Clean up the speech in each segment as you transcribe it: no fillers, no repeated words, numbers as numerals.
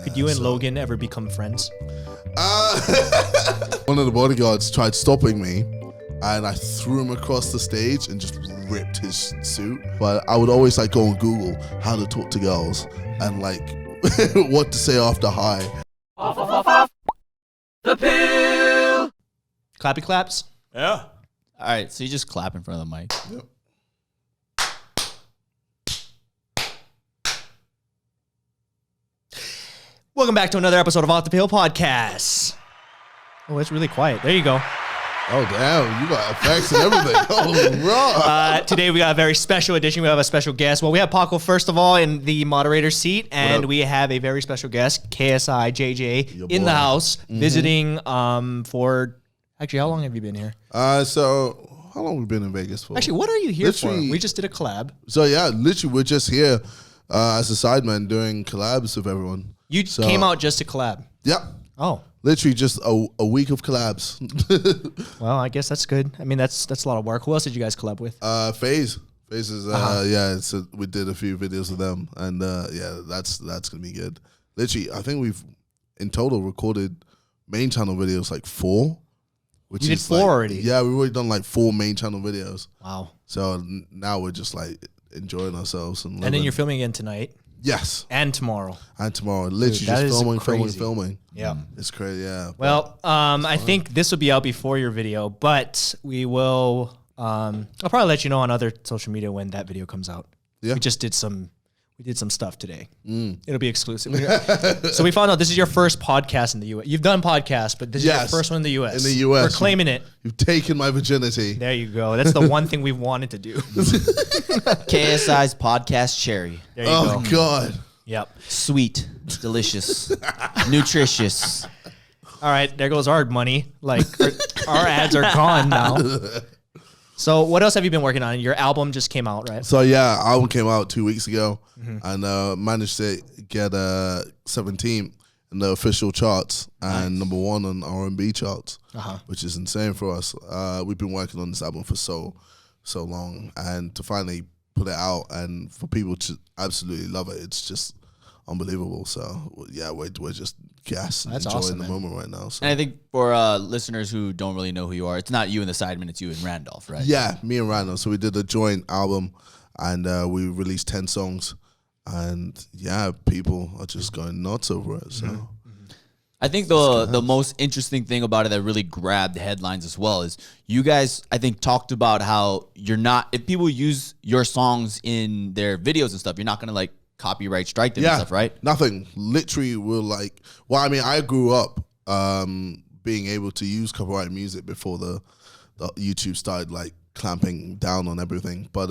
Could you and Logan ever become friends? One of the bodyguards tried stopping me, and I threw him across the stage and just ripped his suit. But I would always like go on Google how to talk to girls and like what to say after high. Off. The pill. Clappy claps. Yeah. All right, so you just clap in front of the mic. Yep. Welcome back to another episode of Off the Pill Podcast. Oh, it's really quiet. There you go. Oh, damn. You got effects and everything. Oh, right. Today we got a very special edition. We have a special guest. Well, we have Paco, first of all, in the moderator seat. And we have a very special guest, KSI, JJ, in the house, visiting for... Actually, how long have you been here? So how long have we been in Vegas for? Actually, what are you here Literally- for? We just did a collab. So, yeah, literally, we're just here as a Sidemen doing collabs with everyone. You came out just to collab. Yep. Oh. Literally just a week of collabs. Well, I guess that's good. I mean, that's a lot of work. Who else did you guys collab with? FaZe. FaZe is, we did a few videos with them. And, that's going to be good. Literally, I think we've, in total, recorded main channel videos like 4. Which You did is 4 like, already? Yeah, we've already done like 4 main channel videos. Wow. So now we're just like enjoying ourselves. And then you're filming again tonight. Yes. And tomorrow. And tomorrow. Literally that just is filming. Yeah. It's crazy, yeah. Well, I think this will be out before your video, but we will, I'll probably let you know on other social media when that video comes out. Yeah. We just did some stuff today. It'll be exclusive. So we found out this is your first podcast in the U.S. You've done podcasts, but this is your first one in the U.S. In the U.S. We're claiming it. You've taken my virginity. There you go. That's the one thing we've wanted to do. KSI's podcast cherry. There you Oh, go. God. Yep. Sweet, delicious, nutritious. All right, there goes our money. Like our ads are gone now. So what else have you been working on? Your album just came out, right? So, yeah, album came out 2 weeks ago and managed to get 17th in the official charts and number 1 on R&B charts, which is insane for us. We've been working on this album for so long, and to finally put it out and for people to absolutely love it, it's just unbelievable. So, yeah, we're just gassed and enjoying awesome, the man. moment right now. So. And I think for listeners who don't really know who you are, it's not you and the Sidemen, it's you and Randolph, right? Yeah, me and Randall. So we did a joint album, and we released 10 songs, and yeah, people are just going nuts over it. So I think the most interesting thing about it that really grabbed the headlines as well is you guys, I think, talked about how you're not, if people use your songs in their videos and stuff, you're not going to like copyright strike them and stuff, right? Nothing. Literally, we're like, well, I mean, I grew up being able to use copyright music before the YouTube started like clamping down on everything. But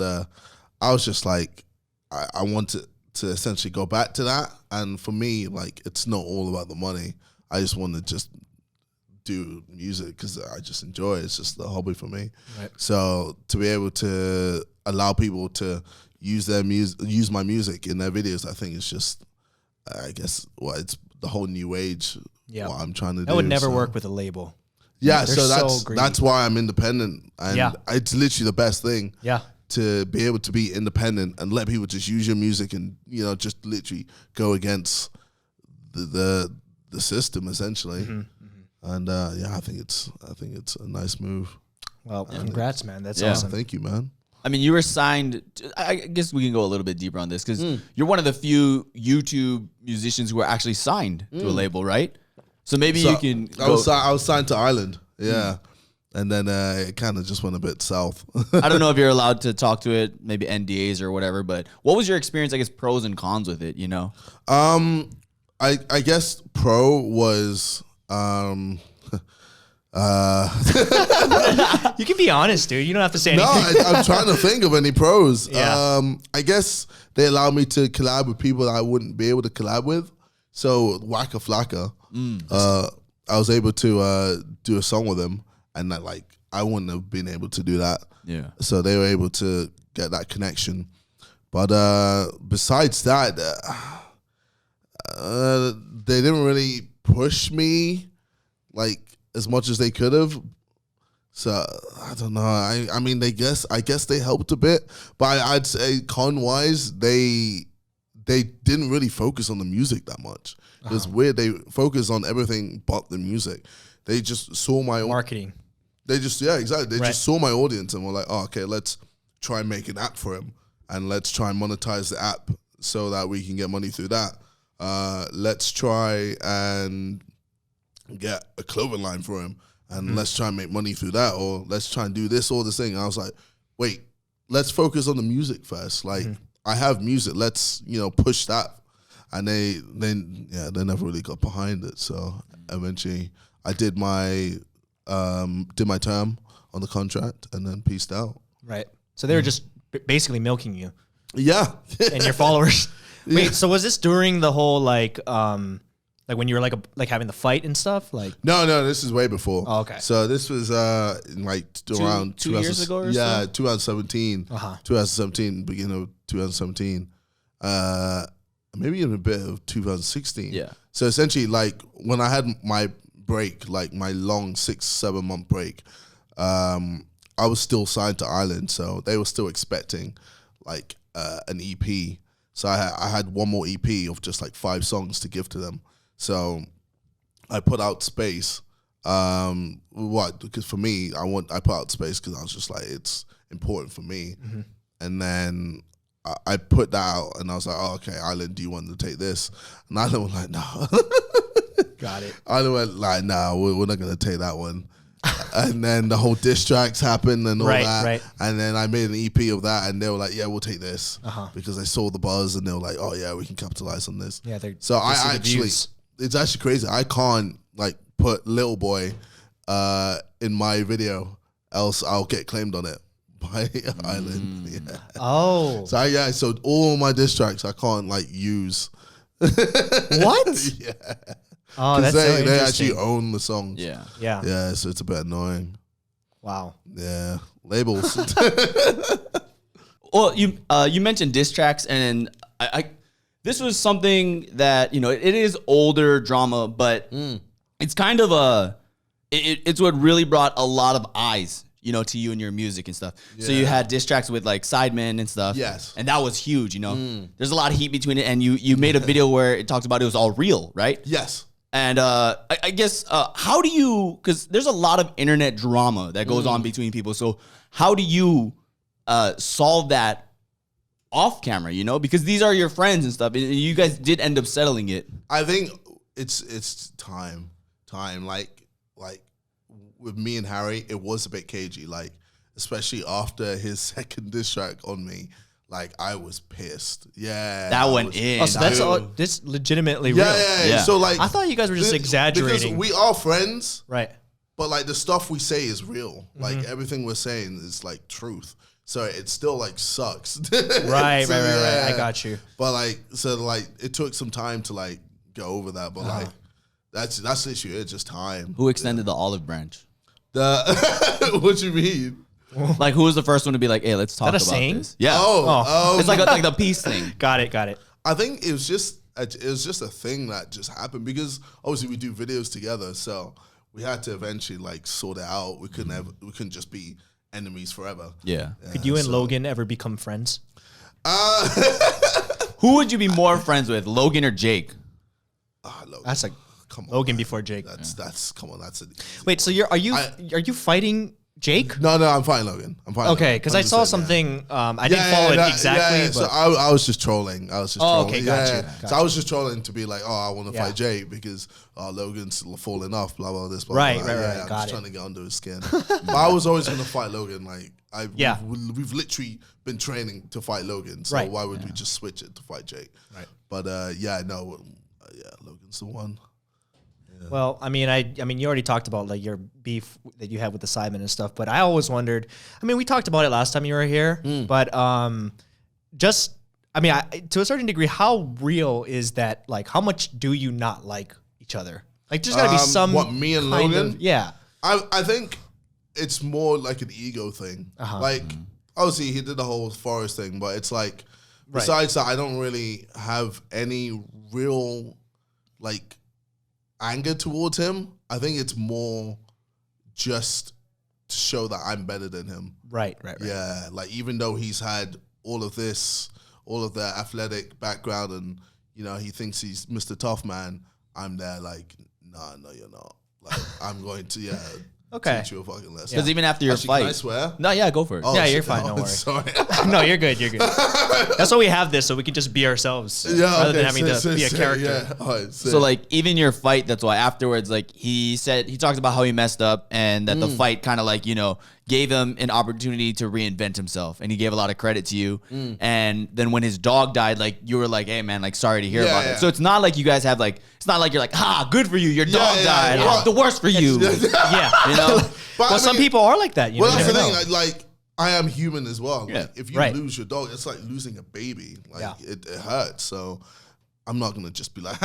I was just like, I wanted to essentially go back to that. And for me, like, it's not all about the money. I just want to just do music because I just enjoy it. It's just a hobby for me. Right. So to be able to allow people to use their use my music in their videos, I think it's just, I guess, it's the whole new age. Yeah, what I'm trying to do. That would never work with a label. Yeah, They're so that's why I'm independent, and it's literally the best thing. Yeah, to be able to be independent and let people just use your music and just literally go against the system essentially. And I think it's a nice move. Well, congrats, man. That's awesome. awesome. Thank you, man. I mean, you were signed. I guess we can go a little bit deeper on this because you're one of the few YouTube musicians who are actually signed to a label, right? So maybe you can. I was signed to Island, and then it kind of just went a bit south. I don't know if you're allowed to talk to it, maybe NDAs or whatever. But what was your experience? I guess pros and cons with it. I guess pro was. You can be honest, dude. You don't have to say anything. No, I'm trying to think of any pros. Yeah. I guess they allow me to collab with people that I wouldn't be able to collab with. So Waka Flocka, I was able to do a song with them, and that I wouldn't have been able to do that. Yeah. So they were able to get that connection. But besides that, they didn't really push me as much as they could have. So I don't know. I mean, I guess they helped a bit, but I'd say con wise, they they didn't really focus on the music that much. It was weird. They focused on everything but the music. They just saw my Marketing. They just exactly. They just saw my audience and were like, oh, okay, let's try and make an app for him, and let's try and monetize the app so that we can get money through that. Let's try and get a clothing line for him, and let's try and make money through that, or let's try and do this or this thing. And I was like, wait, let's focus on the music first. Like, I have music. Let's push that. And they never really got behind it. So eventually, I did my term on the contract and then peaced out. Right. So they were just basically milking you. Yeah. And your followers. Wait, so was this during the whole like when you were like having the fight and stuff? Like No, this is way before. Oh, okay. So this was like around 2 years ago or so? 2017. 2017, beginning of 2017. Maybe even a bit of 2016. Yeah. So essentially, like when I had my break, like my long 6-7 month break, I was still signed to Island, so they were still expecting like an EP. So I had one more EP of just like 5 songs to give to them. So I put out Space. Because for me, I put out Space because I was just like, it's important for me. And then I put that out and I was like, oh, okay, Island, do you want to take this? And Island was like, no. got it. Island went like, no, we're not going to take that one. And then the whole diss tracks happened and all that. Right. And then I made an EP of that and they were like, yeah, we'll take this. Because they saw the buzz and they were like, oh, yeah, we can capitalize on this. Yeah, so I actually, it's actually crazy. I can't like put Little Boy in my video, else I'll get claimed on it. By Island. Yeah. Oh. So all my diss tracks I can't like use. What? Yeah. Oh, that's they actually own the songs. Yeah. Yeah, so it's a bit annoying. Wow. Yeah. Labels. Well, you mentioned diss tracks, and I this was something that, it is older drama, but it's kind of it's what really brought a lot of eyes to you and your music and stuff. Yeah. So you had diss tracks with like Sidemen and stuff. Yes. And that was huge, There's a lot of heat between it. And you made a video where it talks about it was all real, right? Yes. And I guess, how do you, because there's a lot of internet drama that goes on between people. So how do you solve that off camera, Because these are your friends and stuff. And you guys did end up settling it. I think it's time. Like with me and Harry, it was a bit cagey, like, especially after his second diss track on me. Like, I was pissed. Yeah. That went in. Oh, so that's all, this legitimately real. Yeah. So, like, I thought you guys were just exaggerating. Because we are friends. Right. But, like, the stuff we say is real. Like, everything we're saying is, like, truth. So, it still, like, sucks. Right. I got you. But, like, so, like, it took some time to, like, go over that. But, like, that's the issue. It's just time. Who extended the olive branch? What you mean? Like, who was the first one to be like, hey, let's talk about this? Yeah. It's like the peace thing. Got it. I think it was just a thing that just happened because obviously we do videos together, so we had to eventually like sort it out. We couldn't just be enemies forever. Yeah. Could you and Logan ever become friends? Who would you be more friends with, Logan or Jake? Logan. That's like come on, Logan man. before Jake. That's come on. That's a wait. So are you fighting Jake? No, I'm fighting Logan. Okay, because I saw something. I didn't follow it exactly. Yeah. But So I was just trolling. Okay, gotcha. So I was just trolling to be like, I want to fight Jake because Logan's falling off. Blah blah this. Blah, right. blah. Right. I'm just trying to get under his skin. But I was always going to fight Logan. Like we've literally been training to fight Logan. So why would we just switch it to fight Jake? Right. But Logan's the one. Well, I mean, you already talked about like your beef that you had with the Sidemen and stuff, but I always wondered. I mean, we talked about it last time you were here, but to a certain degree, how real is that? Like, how much do you not like each other? Like, there's got to be some. What, me and Logan? Yeah. I think it's more like an ego thing. Like, obviously, he did the whole forest thing, but it's like, besides that, I don't really have any real like anger towards him. I think it's more just to show that I'm better than him. Right. Yeah, like even though he's had all of this all of their athletic background, and he thinks he's Mr. Tough Man. I'm there like, nah, no, you're not. Like, I'm going to teach you a fucking lesson. Because even after your fight, can I swear? No, yeah, go for it. Oh, Yeah, shit, you're fine. no, Don't worry. Sorry. No, you're good. You're good. That's why we have this, so we can just be ourselves rather than having to be a character. Yeah. All right, So like even your fight, that's why afterwards, like he talked about how he messed up and that the fight kind of like, gave him an opportunity to reinvent himself, and he gave a lot of credit to you. And then when his dog died, like you were like, hey man, like sorry to hear about it. So it's not like you guys have like, it's not like you're like, good for you, your dog died. yeah. Oh, the worst for you. Yeah. But Well, some people are like that. Well, you that's the never thing. know. Like, I am human as well. Yeah. Like, if you Right. lose your dog, it's like losing a baby. Like, Yeah. it hurts. So I'm not gonna just be like,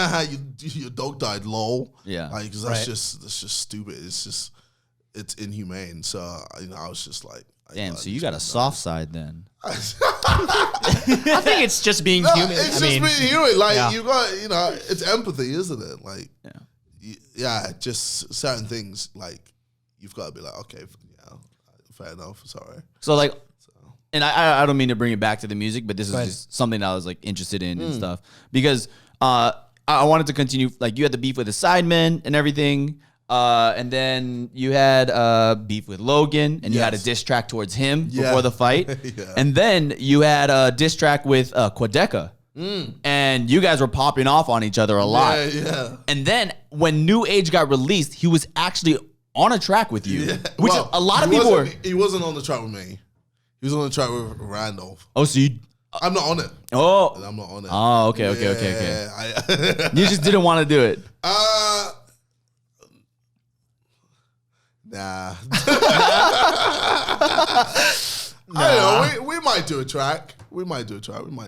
your dog died, lol. Yeah. Like, 'cause that's just stupid. It's inhumane. So I was just like, Damn, so you got a soft side then. I think it's just being human. It's I mean, just being human. Like, yeah. you got, it's empathy, isn't it? Like, just certain things, like, you've got to be like, okay, fair enough. Sorry. So like, and I don't mean to bring it back to the music, but this is just something that I was like interested in and stuff, because I wanted to continue. Like, you had the beef with the Sidemen and everything, and then you had beef with Logan, and you had a diss track towards him before the fight, and then you had a diss track with Quadeca. And you guys were popping off on each other a lot. Yeah. And then when New Age got released, he was actually on a track with you, which a lot of people were. He wasn't on the track with me. He was on the track with Randolph. Oh, so you? I'm not on it. Oh, I'm not on it. Oh, okay. You just didn't want to do it. Nah. I don't know. We might do a track. We might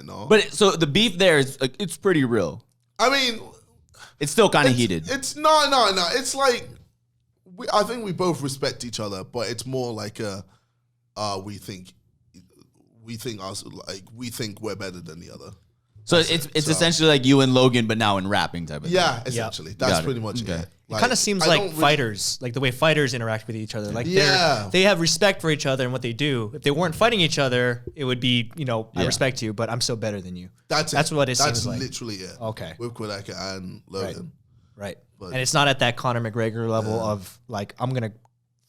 not. But so the beef there is it's pretty real. I mean, It's still kind of heated. It's no. It's like I think we both respect each other, but it's more like we think we're better than the other. So it's essentially like you and Logan, but now in rapping type of thing. Yeah, essentially. That's Got it. pretty much Okay. it. It kind of seems like fighters, like the way fighters interact with each other. Like they have respect for each other and what they do. If they weren't fighting each other, it would be, I respect you, but I'm still better than you. That's what it seems like. That's literally it. Okay. With Quadeca and Logan. Right. But- And it's not at that Conor McGregor level of like, I'm going to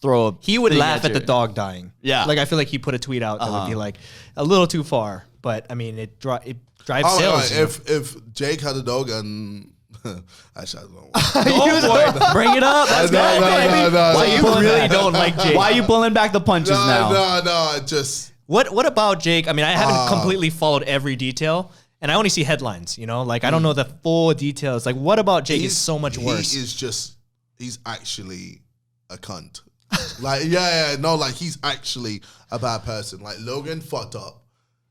Throw a He would thing laugh at you. the dog dying. Yeah. Like I feel like he put a tweet out that would be like a little too far, but I mean it drives Oh, sales. right. If Jake had a dog and actually I don't know. Go for it. Bring it up. Let's go, baby. no. Why You really don't like Jake. Why are you pulling back the punches now? No, just What about Jake? I mean, I haven't completely followed every detail, and I only see headlines. Like I don't know the full details. Like what about Jake is so much worse? He's actually a cunt. Like like he's actually a bad person. Like Logan fucked up.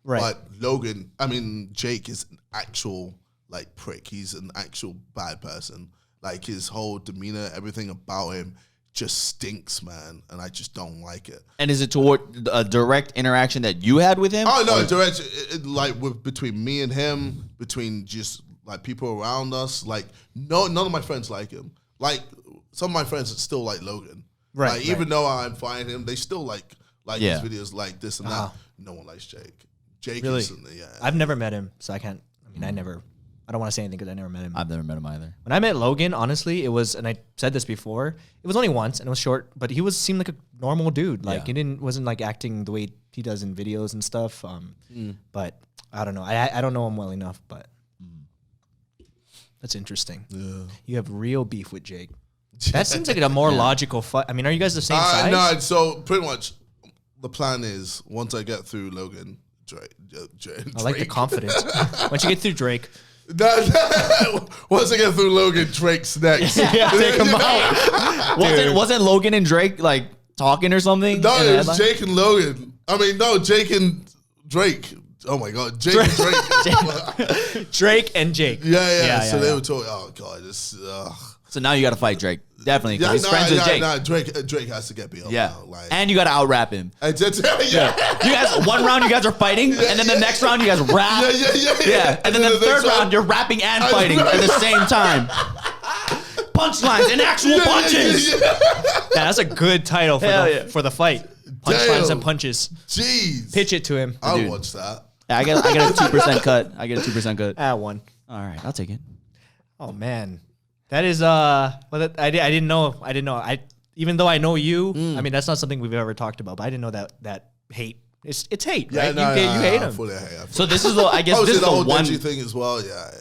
Right. But Jake is an actual like prick. He's an actual bad person. Like his whole demeanor, everything about him just stinks, man. And I just don't like it. And is it toward a direct interaction that you had with him? Oh no, between me and him, between just like people around us. Like none of my friends like him. Like some of my friends still like Logan. Right. Like, even though I'm fighting him, they still like Yeah. his videos like this and that. No one likes Jake. Jake Really? is I've never met him, so I can't. I mean, I don't want to say anything because I never met him. I've never met him either. When I met Logan, honestly, it was, and I said this before, it was only once and it was short, but he seemed like a normal dude. Like he wasn't like acting the way he does in videos and stuff. But I don't know. I don't know him well enough, but that's interesting. Yeah. You have real beef with Jake. That seems like a more logical fight. I mean, are you guys the same size? No, so pretty much the plan is once I get through Logan, Drake. I like the confidence. Once you get through Drake. Once I get through Logan, Drake's next. Yeah, take him out. Wasn't Logan and Drake like talking or something? No, it was Jake and Logan. I mean, no, Jake and Drake. Oh my God, Jake and Drake. Drake and Jake. Yeah. So they were talking. Oh God, this. So now you got to fight Drake. Definitely. Yeah, He's friends with Jake. Drake has to get beat up. Yeah. Now, like, And you got to out rap him. yeah. You guys, one round you guys are fighting, and then the next round you guys rap. Yeah. And then the third round you're rapping and fighting at the same time. Punchlines and actual punches. Yeah, that's a good title for the fight. Punchlines and punches. Jeez. Pitch it to him. I'll watch that. I get a 2% cut. I get a 2% cut. At one. All right, I'll take it. Oh man, that is I didn't know. Even though I know you, I mean that's not something we've ever talked about. But I didn't know that hate. It's hate, right? You hate him. So this is I guess this is the whole one thing as well. Yeah.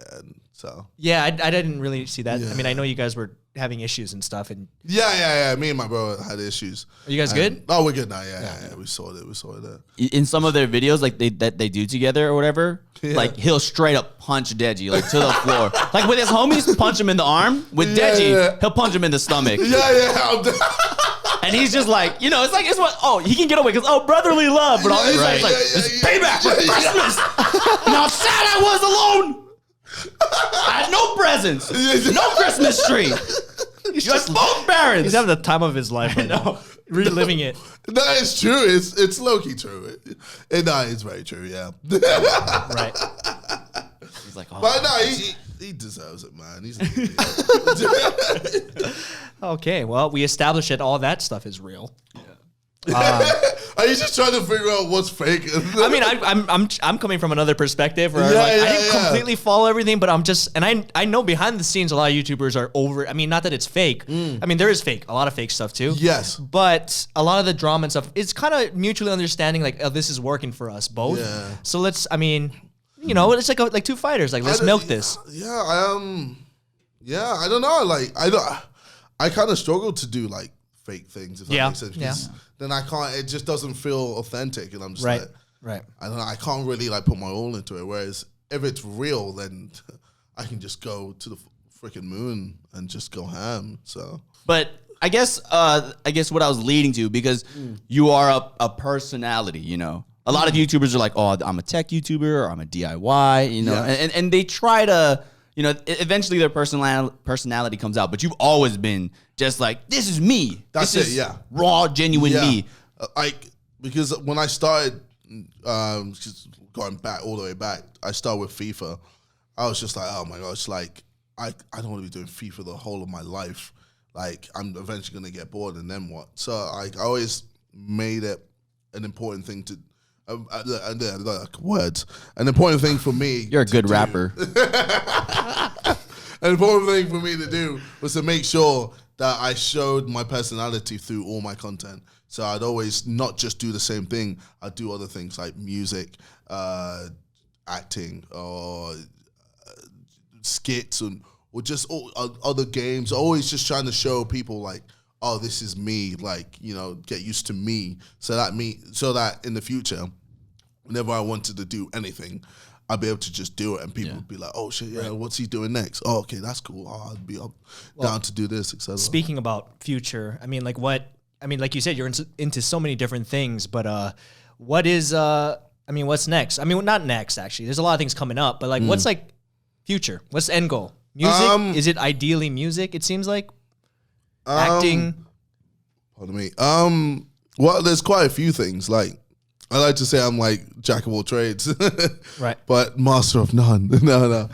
So yeah, I didn't really see that. Yeah. I mean, I know you guys were having issues and stuff, and yeah. Me and my brother had issues. Are you guys good? Oh, we're good now. Yeah. We sorted it. In some of their videos, like they do together or whatever, like he'll straight up punch Deji like to the floor. Like with his homies, punch him in the arm. With Deji, he'll punch him in the stomach. Yeah. And he's just like, it's what, he can get away because, brotherly love. But all he's like, it's payback for Christmas. And how sad I was alone. I had no presents. No Christmas tree. You had both parents. He's having the time of his life right now. Reliving it. No, it's true. It's low-key true. It's very true, yeah. Right. He's like, but no, he deserves it, man. He's okay, well, we established that all that stuff is real. Are you just trying to figure out what's fake? I mean, I'm coming from another perspective where I didn't completely follow everything, but I'm just, and I know behind the scenes a lot of YouTubers are over. I mean, not that it's fake. I mean, there is a lot of fake stuff too. Yes, but a lot of the drama and stuff, it's kind of mutually understanding. Like, oh, this is working for us both. Yeah. So let's. I mean, it's like two fighters. Like, let's milk this. Yeah. I don't know. Like, I kind of struggle to do like fake things, if that makes sense. Because then I can't, it just doesn't feel authentic. And I'm just like, I don't know, I can't really like put my all into it. Whereas if it's real, then I can just go to the freaking moon and just go ham. So, but I guess what I was leading to, because you are a personality, a lot of YouTubers are like, oh, I'm a tech YouTuber or I'm a DIY, and they try to, eventually their personality comes out, but you've always been just like, this is me. That's this it, is raw, genuine me. Because when I started just going back all the way back, I started with FIFA. I was just like, oh my gosh, like I don't want to be doing FIFA the whole of my life. Like I'm eventually gonna get bored, and then what? So I always made it an important thing to. Words. An important thing for me. You're a good rapper. An important thing for me to do was to make sure that I showed my personality through all my content. So I'd always not just do the same thing. I'd do other things like music, acting, or skits, or just all other games. Always just trying to show people like, oh, this is me. Like, get used to me. So that in the future, whenever I wanted to do anything, I'd be able to just do it, and people would be like, "Oh shit, what's he doing next? Oh, okay, that's cool. Oh, I'd be down to do this, etc." Speaking about future, I mean, like you said, you're into so many different things, but what's next? I mean, not next actually. There's a lot of things coming up, but like, what's like future? What's the end goal? Music? Is it ideally music? It seems like acting. Pardon me. Well, there's quite a few things. Like, I like to say I'm like jack of all trades, right? But master of none. No.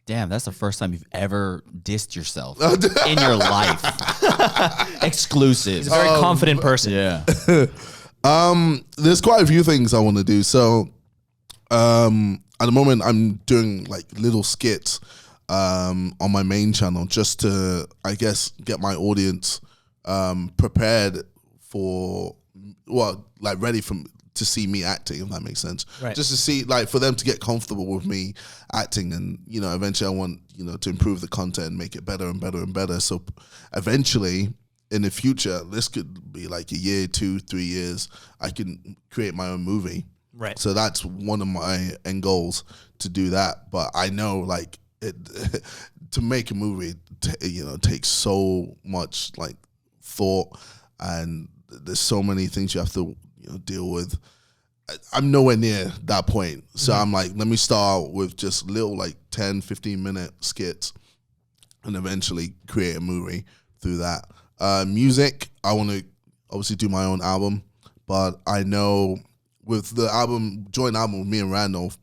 Damn, that's the first time you've ever dissed yourself in your life. Exclusive. He's a very confident person. Yeah. There's quite a few things I want to do. So, at the moment, I'm doing like little skits on my main channel just to, I guess, get my audience prepared for, ready to see me acting, if that makes sense. Right. Just to see, like, for them to get comfortable with me acting, and eventually I want to improve the content and make it better and better and better. So eventually, in the future, this could be like a year, 2-3 years, I can create my own movie. Right. So that's one of my end goals, to do that. But I know, like, to make a movie, takes so much like thought, and there's so many things you have to deal with. I'm nowhere near that point. So I'm like, let me start with just little like 10-15 minute skits and eventually create a movie through that. Music, I want to obviously do my own album, but I know with the joint album with me and Randolph,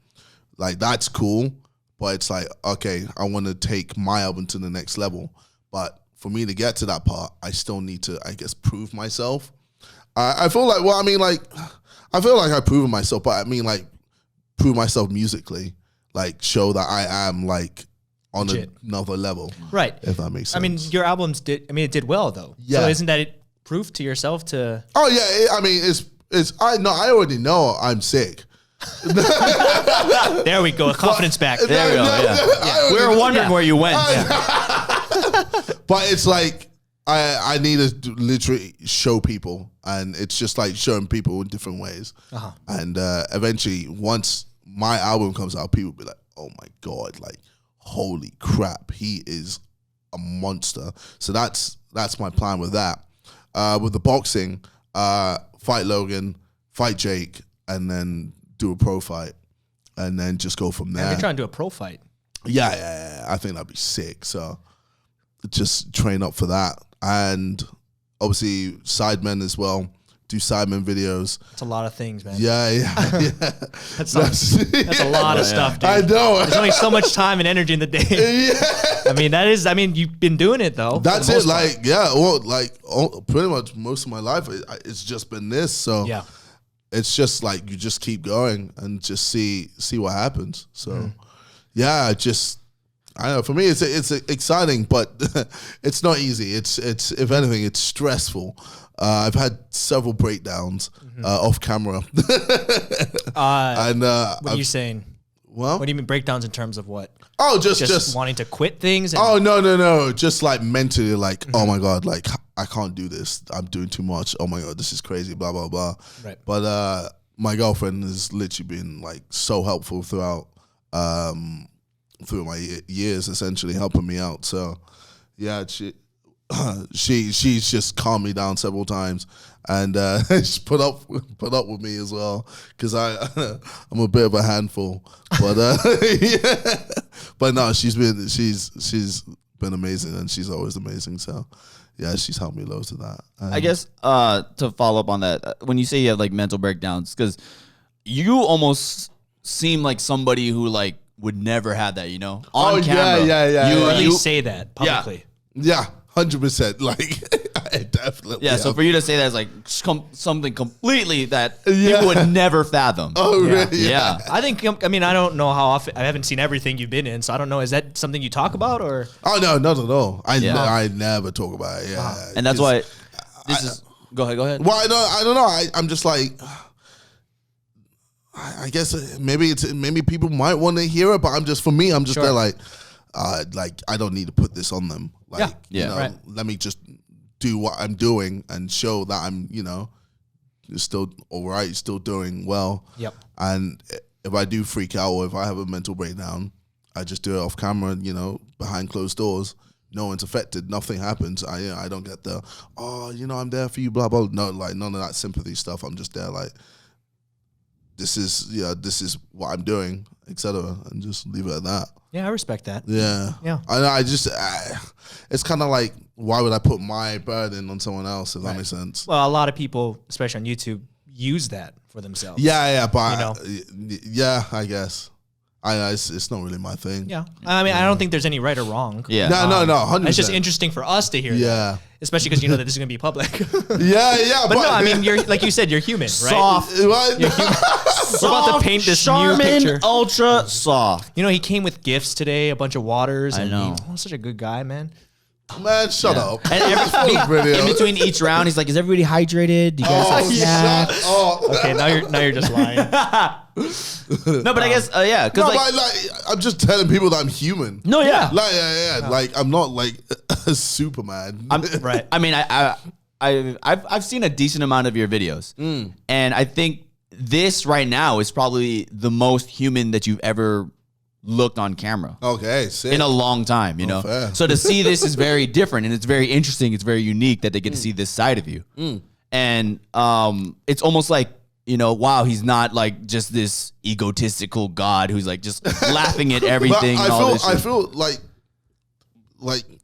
like, that's cool, but it's like, okay, I want to take my album to the next level. But for me to get to that part, I still need to, I guess, prove myself. I feel like, I feel like I've proven myself, but I mean, like, prove myself musically, like show that I am like on Legit. another level. Right. If that makes sense. I mean, your albums did. I mean, it did well though. Yeah. So isn't that it proof to yourself to? Oh yeah. I mean, I already know I'm sick. There we go. Confidence back. There we go. Yeah. We were wondering where you went. But it's like I need to literally show people, and it's just like showing people in different ways. And eventually, once my album comes out, people will be like, "Oh my god! Like, holy crap, he is a monster." So that's my plan with that. With the boxing, fight Logan, fight Jake, and then do a pro fight, and then just go from there. You're trying to do a pro fight. Yeah. I think that'd be sick. So just train up for that. And obviously Sidemen as well. Do Sidemen videos. It's a lot of things, man. Yeah. That's a lot of stuff, dude. I know. There's only so much time and energy in the day. Yeah. I mean, you've been doing it though. That's it. Like, yeah, well, like pretty much most of my life, it's just been this. So Yeah. it's just like you just keep going and just see what happens. So yeah, I don't know. For me, it's exciting, but it's not easy. It's if anything, it's stressful. I've had several breakdowns off camera. And What are you saying? well, What do you mean breakdowns in terms of what? oh, just wanting to quit things? And, oh no, just like mentally, like oh my god, like I can't do this. I'm doing too much. Oh my god, this is crazy. Blah blah blah. Right. But my girlfriend has literally been like so helpful throughout through my years, essentially helping me out. So yeah, she's just calmed me down several times, and she put up with me as well, because I'm a bit of a handful. But yeah, but no, she's been amazing, and she's always amazing. So yeah, she's helped me loads of that. I guess to follow up on that, when you say you have like mental breakdowns, because you almost seem like somebody who like would never have that, you know? On camera. Yeah. Or at You least say that publicly. yeah, 100%. Like, I definitely. Yeah, so for you to say that is like something completely that people would never fathom. Oh, really? Yeah. I think, I mean, I don't know how often, I haven't seen everything you've been in, so I don't know. Is that something you talk about or? Oh, no, not at all. Yeah. I never talk about it. Yeah. And that's why this is. Go ahead. Well, I don't know. I'm just like, I guess maybe people might want to hear it, but I'm just there like I don't need to put this on them. Like, Yeah. you know, Right. let me just do what I'm doing and show that I'm, you know, still all right, still doing well. Yep. And if I do freak out or if I have a mental breakdown, I just do it off camera, you know, behind closed doors. No one's affected. Nothing happens. I don't get the, you know, I'm there for you, blah, blah. No, like none of that sympathy stuff. I'm just there like, this is what I'm doing, etc., and just leave it at that. Yeah, I respect that. Yeah. It's kind of like, why would I put my burden on someone else, if that makes sense? Well, a lot of people, especially on YouTube, use that for themselves. Yeah, but You know? yeah, I guess. It's not really my thing. Yeah. I mean, I don't think there's any right or wrong. Yeah. No, 100%. It's just interesting for us to hear. Yeah. That, especially because you know that this is going to be public. Yeah, But no, I mean, you're like you said, you're human, right? Soft. What? You're human. We're about to paint this new Charmin, picture. ultra soft. You know, he came with gifts today, a bunch of waters. I and know. He's such a good guy, man. Man, shut up. And in between each round, he's like, "Is everybody hydrated? Do you guys have snacks?" shut up. Okay, now you're just lying. No, but I guess yeah, because No, like, I'm just telling people that I'm human. no, yeah. Like, yeah. Like, I'm not like a Superman. Right. I mean, I've seen a decent amount of your videos, and I think this right now is probably the most human that you've ever looked on camera Okay, sick. in a long time. You know, fair. so to see this is very different, and it's very interesting. It's very unique that they get to see this side of you, and it's almost like, you know, wow, he's not like just this egotistical god who's like just laughing at everything. But and all this I shit. feel like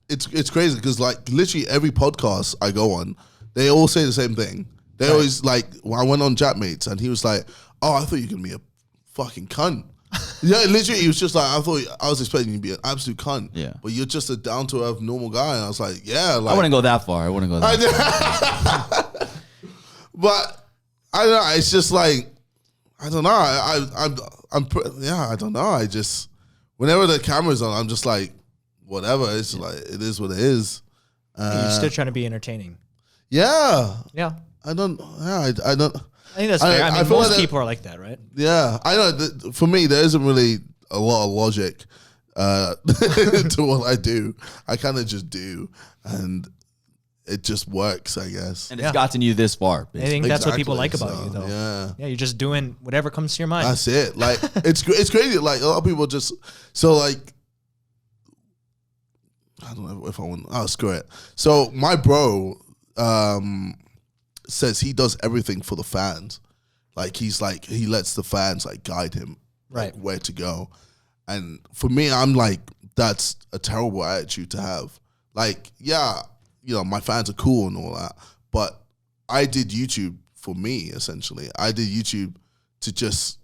it's crazy because like literally every podcast I go on, they all say the same thing. They always like, when I went on Jackmates and he was like, "Oh, I thought you were gonna be a fucking cunt." Yeah, literally, he was just like, I was expecting you to be an absolute cunt. Yeah. But you're just a down to earth normal guy, and I was like, yeah, like I wouldn't go that far. I wouldn't go that far. But I don't know. It's just like, I don't know. I don't know. I just whenever the camera's on, I'm just like, whatever. It's like it is what it is. You're still trying to be entertaining. Yeah. Yeah. I don't. Yeah. I don't. I think that's fair. I mean, feel most like people are like that, right? Yeah. I know. For me, there isn't really a lot of logic to what I do. I kind of just do, and it just works, I guess. And it's gotten you this far. I think that's what people like about you, though. Yeah. Yeah, you're just doing whatever comes to your mind. That's it. Like it's crazy. Like a lot of people just like. I don't know if I want. Oh, screw it. So my bro says he does everything for the fans. Like he lets the fans like guide him like where to go. And for me, I'm like, that's a terrible attitude to have. Like, yeah, you know, my fans are cool and all that, but I did YouTube for me, essentially. I did YouTube to just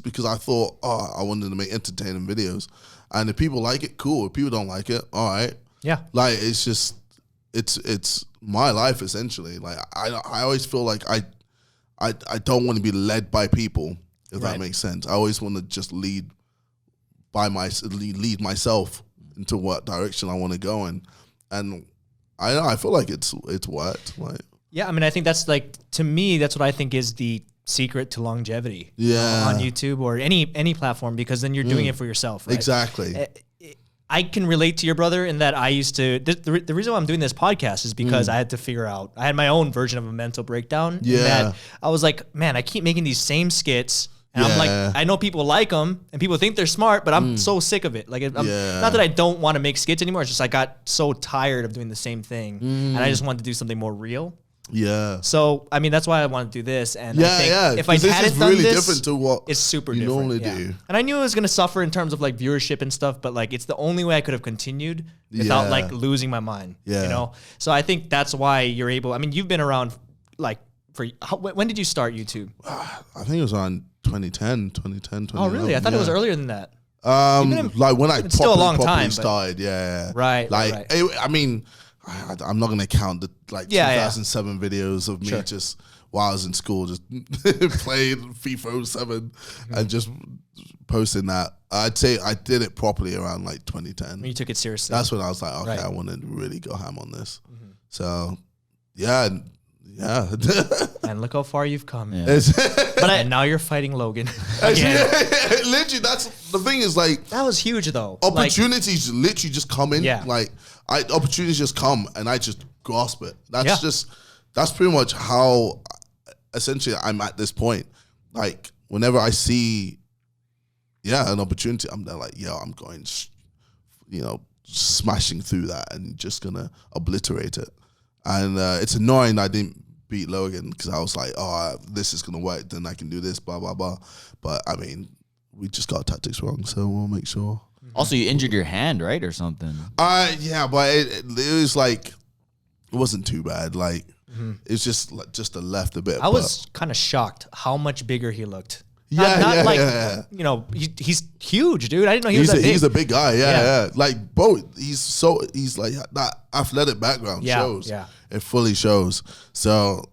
because I thought, I wanted to make entertaining videos. And if people like it, cool. If people don't like it, all right. Yeah. Like, it's just, it's my life, essentially. Like, I always feel like I don't want to be led by people, if that makes sense. I always want to just lead myself into what direction I want to go in. And I feel like it's worked. Like, yeah, I mean, I think that's like, to me, that's what I think is the secret to longevity on YouTube or any platform, because then you're doing it for yourself, right? Exactly. I can relate to your brother in that I used to, the reason why I'm doing this podcast is because I had to figure out, I had my own version of a mental breakdown. Yeah. In that I was like, man, I keep making these same skits. And I'm like, I know people like them and people think they're smart, but I'm so sick of it. Like, not that I don't want to make skits anymore. It's just I got so tired of doing the same thing. And I just wanted to do something more real. Yeah. So, I mean, that's why I want to do this. And I think if I this hadn't is done really this, different to what it's super you different. normally do. And I knew it was going to suffer in terms of like viewership and stuff, but like it's the only way I could have continued without like losing my mind. Yeah. You know? So I think that's why you're able. I mean, you've been around like when did you start YouTube? I think it was on 2010. Oh, really? I thought it was earlier than that. Like when I it's still a long time, started, yeah. Right. Like, I mean, I'm not gonna count the 2007 videos of me just while I was in school, just playing FIFA 07 and just posting that. I'd say I did it properly around like 2010. When you took it seriously. That's when I was like, okay, I want to really go ham on this. So, yeah. And look how far you've come. Yeah. And now you're fighting Logan. Literally, that's the thing is like that was huge though. Opportunities literally just come in. Yeah. Like opportunities just come and I just grasp it. That's pretty much how essentially I'm at this point. Like whenever I see an opportunity, I'm there like, I'm going, smashing through that and just gonna obliterate it. And it's annoying I didn't beat Logan because I was like, this is going to work, then I can do this, blah, blah, blah. But, I mean, we just got tactics wrong, so we'll make sure. Also, you injured your hand, right, or something? Yeah, but it was like, it wasn't too bad. Like, it's just the left a bit. I was kind of shocked how much bigger he looked. Yeah. You know, he's huge, dude. I didn't know he was that big. He's a big guy, yeah. Like, bro, he's like, that athletic background shows. Yeah. It fully shows. So,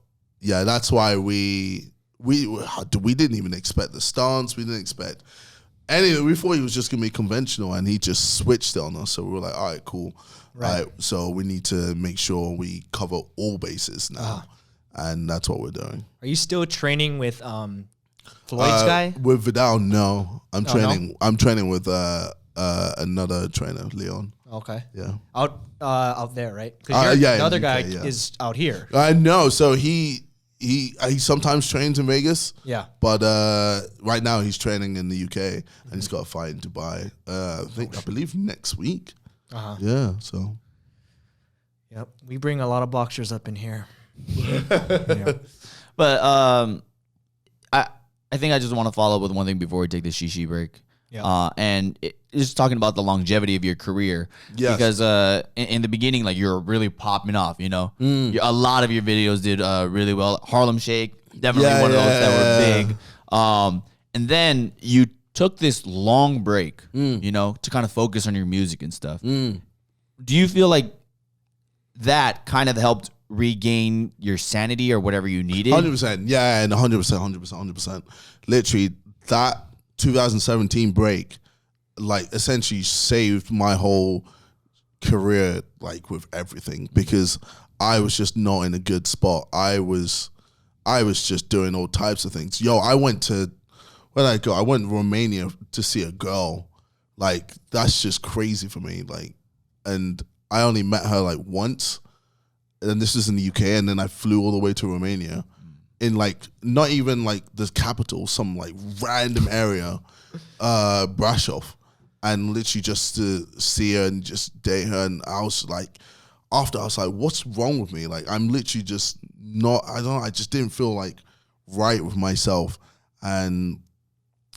yeah, that's why we didn't even expect the stance. We didn't expect anything. We thought he was just going to be conventional, and he just switched it on us. So we were like, all right, cool. Right. All right, so we need to make sure we cover all bases now. And that's what we're doing. Are you still training with Floyd's guy? With Vidal, no. I'm training. No? I'm training with another trainer, Leon. Okay. Yeah. Out there, right? Because the other guy is out here. I know. So he sometimes trains in Vegas. Yeah. But right now he's training in the UK and he's got a fight in Dubai. I believe next week. Yeah. So. Yep. We bring a lot of boxers up in here. But I think I just want to follow up with one thing before we take the shishi break. Yeah. And just talking about the longevity of your career. Yes. Because in the beginning, like, you're really popping off, you know? A lot of your videos did really well. Harlem Shake, definitely one of those that were big. And then you took this long break, you know, to kind of focus on your music and stuff. Do you feel like that kind of helped regain your sanity or whatever you needed? 100%. Yeah, and 100%. Literally, that 2017 break, like, essentially saved my whole career, like, with everything, because I was just not in a good spot. I was just doing all types of things. Yo, where did I go? I went to Romania to see a girl. Like, that's just crazy for me. Like, and I only met her like once, and this is in the UK, and then I flew all the way to Romania in, like, not even like the capital, some like random area, Brasov, and literally just to see her and just date her. And I was like, after I was like, what's wrong with me? Like, I'm literally just not, I don't know, I just didn't feel like right with myself. And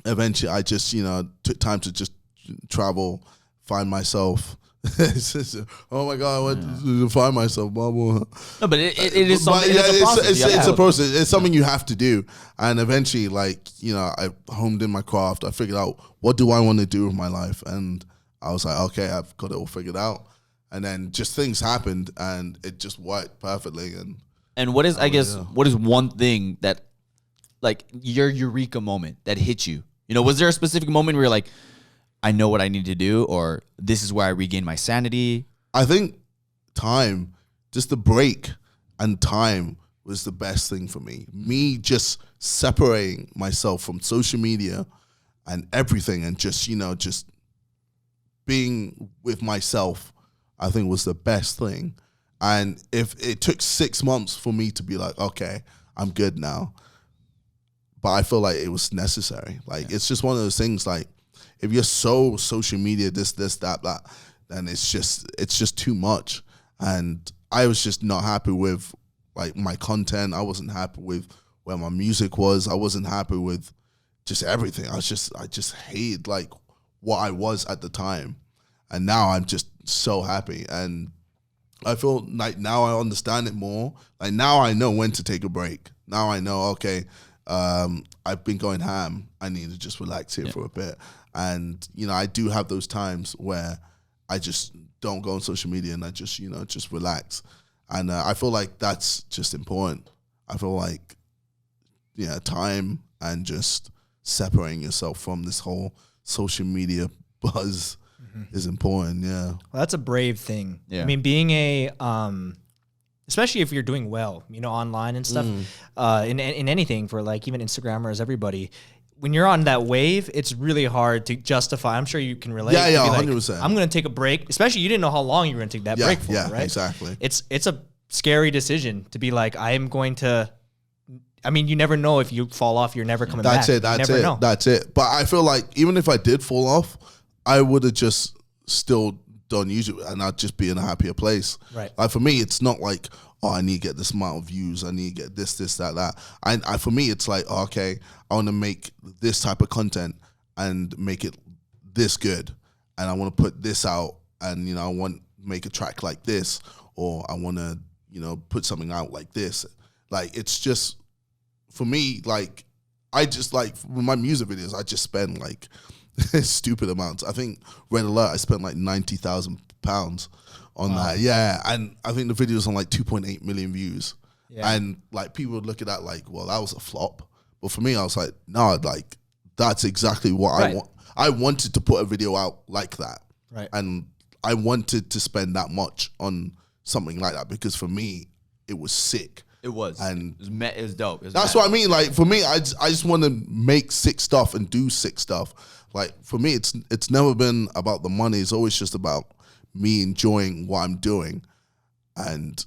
eventually I just, took time to just travel, find myself. Oh my God, I went to find myself. Blah, blah. No, but it is something. It's a process. It's something you have to do. And eventually, like, I honed in my craft. I figured out, what do I want to do with my life? And I was like, okay, I've got it all figured out. And then just things happened, and it just worked perfectly. And what is, I guess, what is one thing that, like, your eureka moment that hit you? Was there a specific moment where you're like, I know what I need to do, or this is where I regain my sanity? I think time, just the break and time was the best thing for me. Me just separating myself from social media and everything, and just, just being with myself, I think was the best thing. And if it took 6 months for me to be like, okay, I'm good now, but I feel like it was necessary. Like, it's just one of those things, like, if you're so social media, this, that, then it's just too much. And I was just not happy with, like, my content. I wasn't happy with where my music was. I wasn't happy with just everything. I just hated, like, what I was at the time. And now I'm just so happy. And I feel like now I understand it more. Like, now I know when to take a break. Now I know, okay, I've been going ham. I need to just relax here for a bit. And, I do have those times where I just don't go on social media, and I just, just relax. And I feel like that's just important. I feel like, time and just separating yourself from this whole social media buzz is important. Yeah. Well, that's a brave thing. Yeah. I mean, being especially if you're doing well, online and stuff, in anything, for like even Instagrammers, everybody, when you're on that wave, it's really hard to justify. I'm sure you can relate. Yeah, to be 100%. Like, I'm going to take a break, especially you didn't know how long you were going to take that break for, right? Exactly. It's a scary decision to be like, I am going to. I mean, you never know if you fall off, you're never coming back. That's it. But I feel like even if I did fall off, I would have just still done YouTube, and I'd just be in a happier place. Right. Like, for me, it's not like, oh, I need to get this amount of views. I need to get this, that. I for me, it's like, oh, okay, I want to make this type of content and make it this good, and I want to put this out, and I want to make a track like this, or I want to put something out like this. Like, it's just, for me, like, I just, like, with my music videos, I just spend like stupid amounts. I think Red Alert, I spent like £90,000 on that. Yeah. And I think the video's on like 2.8 million views. Yeah. And like, people would look at that like, well, that was a flop. But for me, I was like, no, like, that's exactly what I want. I wanted to put a video out like that. Right. And I wanted to spend that much on something like that, because for me, it was sick. It was. And it was dope. That's what I mean. Like, for me, I just want to make sick stuff and do sick stuff. Like, for me, it's never been about the money. It's always just about me enjoying what I'm doing. And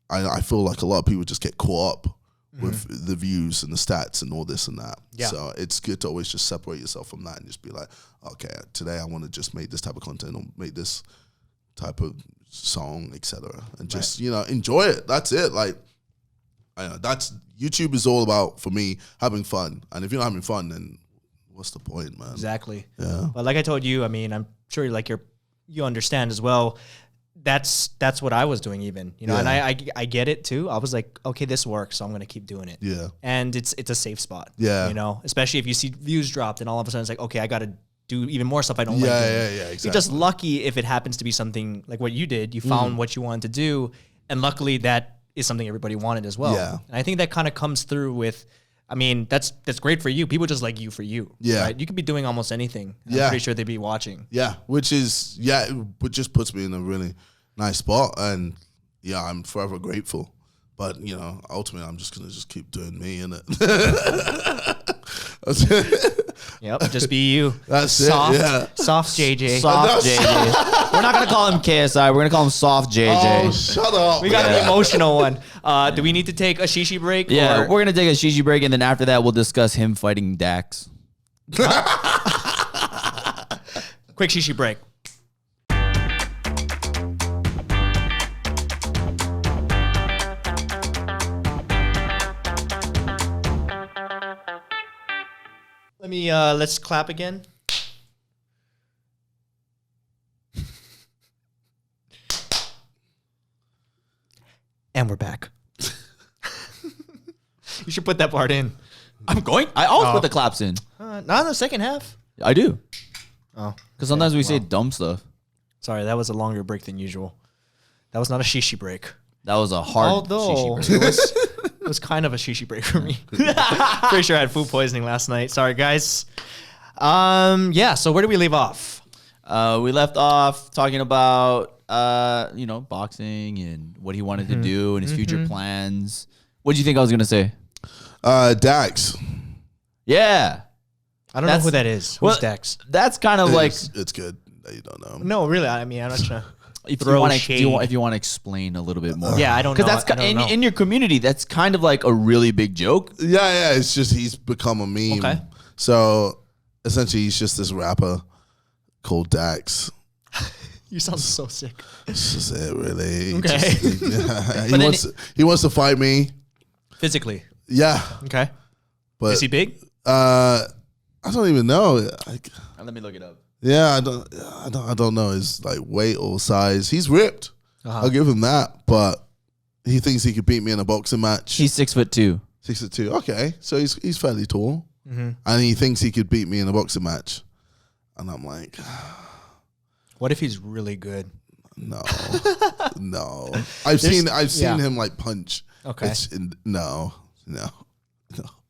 I feel like a lot of people just get caught up with the views and the stats and all this and that. Yeah. So it's good to always just separate yourself from that and just be like, okay, today I want to just make this type of content or make this type of song, etc. And just, enjoy it. That's it. Like, I know that's YouTube is all about, for me, having fun. And if you're not having fun, then what's the point, man? Exactly. Yeah. But like I told you, I mean, I'm sure you understand as well. That's what I was doing even, and I get it too. I was like, okay, this works, so I'm going to keep doing it. Yeah. And it's a safe spot. Yeah. Especially if you see views dropped and all of a sudden it's like, okay, I got to do even more stuff I don't like doing. Yeah, exactly. You're just lucky if it happens to be something like what you did. You found what you wanted to do, and luckily that is something everybody wanted as well. Yeah. And I think that kind of comes through with, I mean, that's great for you. People just like you for you. Yeah. Right? You could be doing almost anything. Yeah. I'm pretty sure they'd be watching. Yeah, which is, it just puts me in a really nice spot. And yeah, I'm forever grateful. But, you know, ultimately, I'm just going to just keep doing me, innit? Yep, just be you. That's soft, it, yeah. Soft JJ. Soft JJ. We're not gonna call him KSI. We're gonna call him Soft JJ. Oh, shut up. We got an emotional one. Do we need to take a shishi break? Yeah, or- we're gonna take a shishi break, and then after that, we'll discuss him fighting Dax. Quick shishi break. Let's clap again. And we're back. You should put that part in. I'm going. I always Oh. put the claps in. Not in the second half. I do. Oh, Because sometimes we say dumb stuff. sorry, that was a longer break than usual. That was not a shishi break. That was a hard Although shishi break. it was kind of a shishi break for me. Pretty sure I had food poisoning last night. Sorry, guys. Yeah. So where did we leave off? We left off talking about boxing and what he wanted to do and his future plans. What do you think I was gonna say? Dax. Yeah, I don't know That's- who that is. Who's well, Dex? that's kind of like It's good that you don't know. No, really. I mean, I'm not trying to. if throw you want shade. to explain a little bit more. Yeah, I don't know. Because I don't know. in your community, that's kind of like a really big joke. Yeah, it's just he's become a meme. Okay. So essentially, he's just this rapper called Dax. You sound so sick. This is it, really. He Okay. just- yeah, But then he wants to fight me. Physically. Yeah, Okay. but Is he big? I don't even know. Let me look it up. Yeah, I don't know his like weight or size. He's ripped. I'll give him that. But he thinks he could beat me in a boxing match. He's 6'2". 6'2". Okay, so he's fairly tall, and he thinks he could beat me in a boxing match. And I'm like, What if he's really good? no, no. I've seen yeah. him like punch. Okay. No.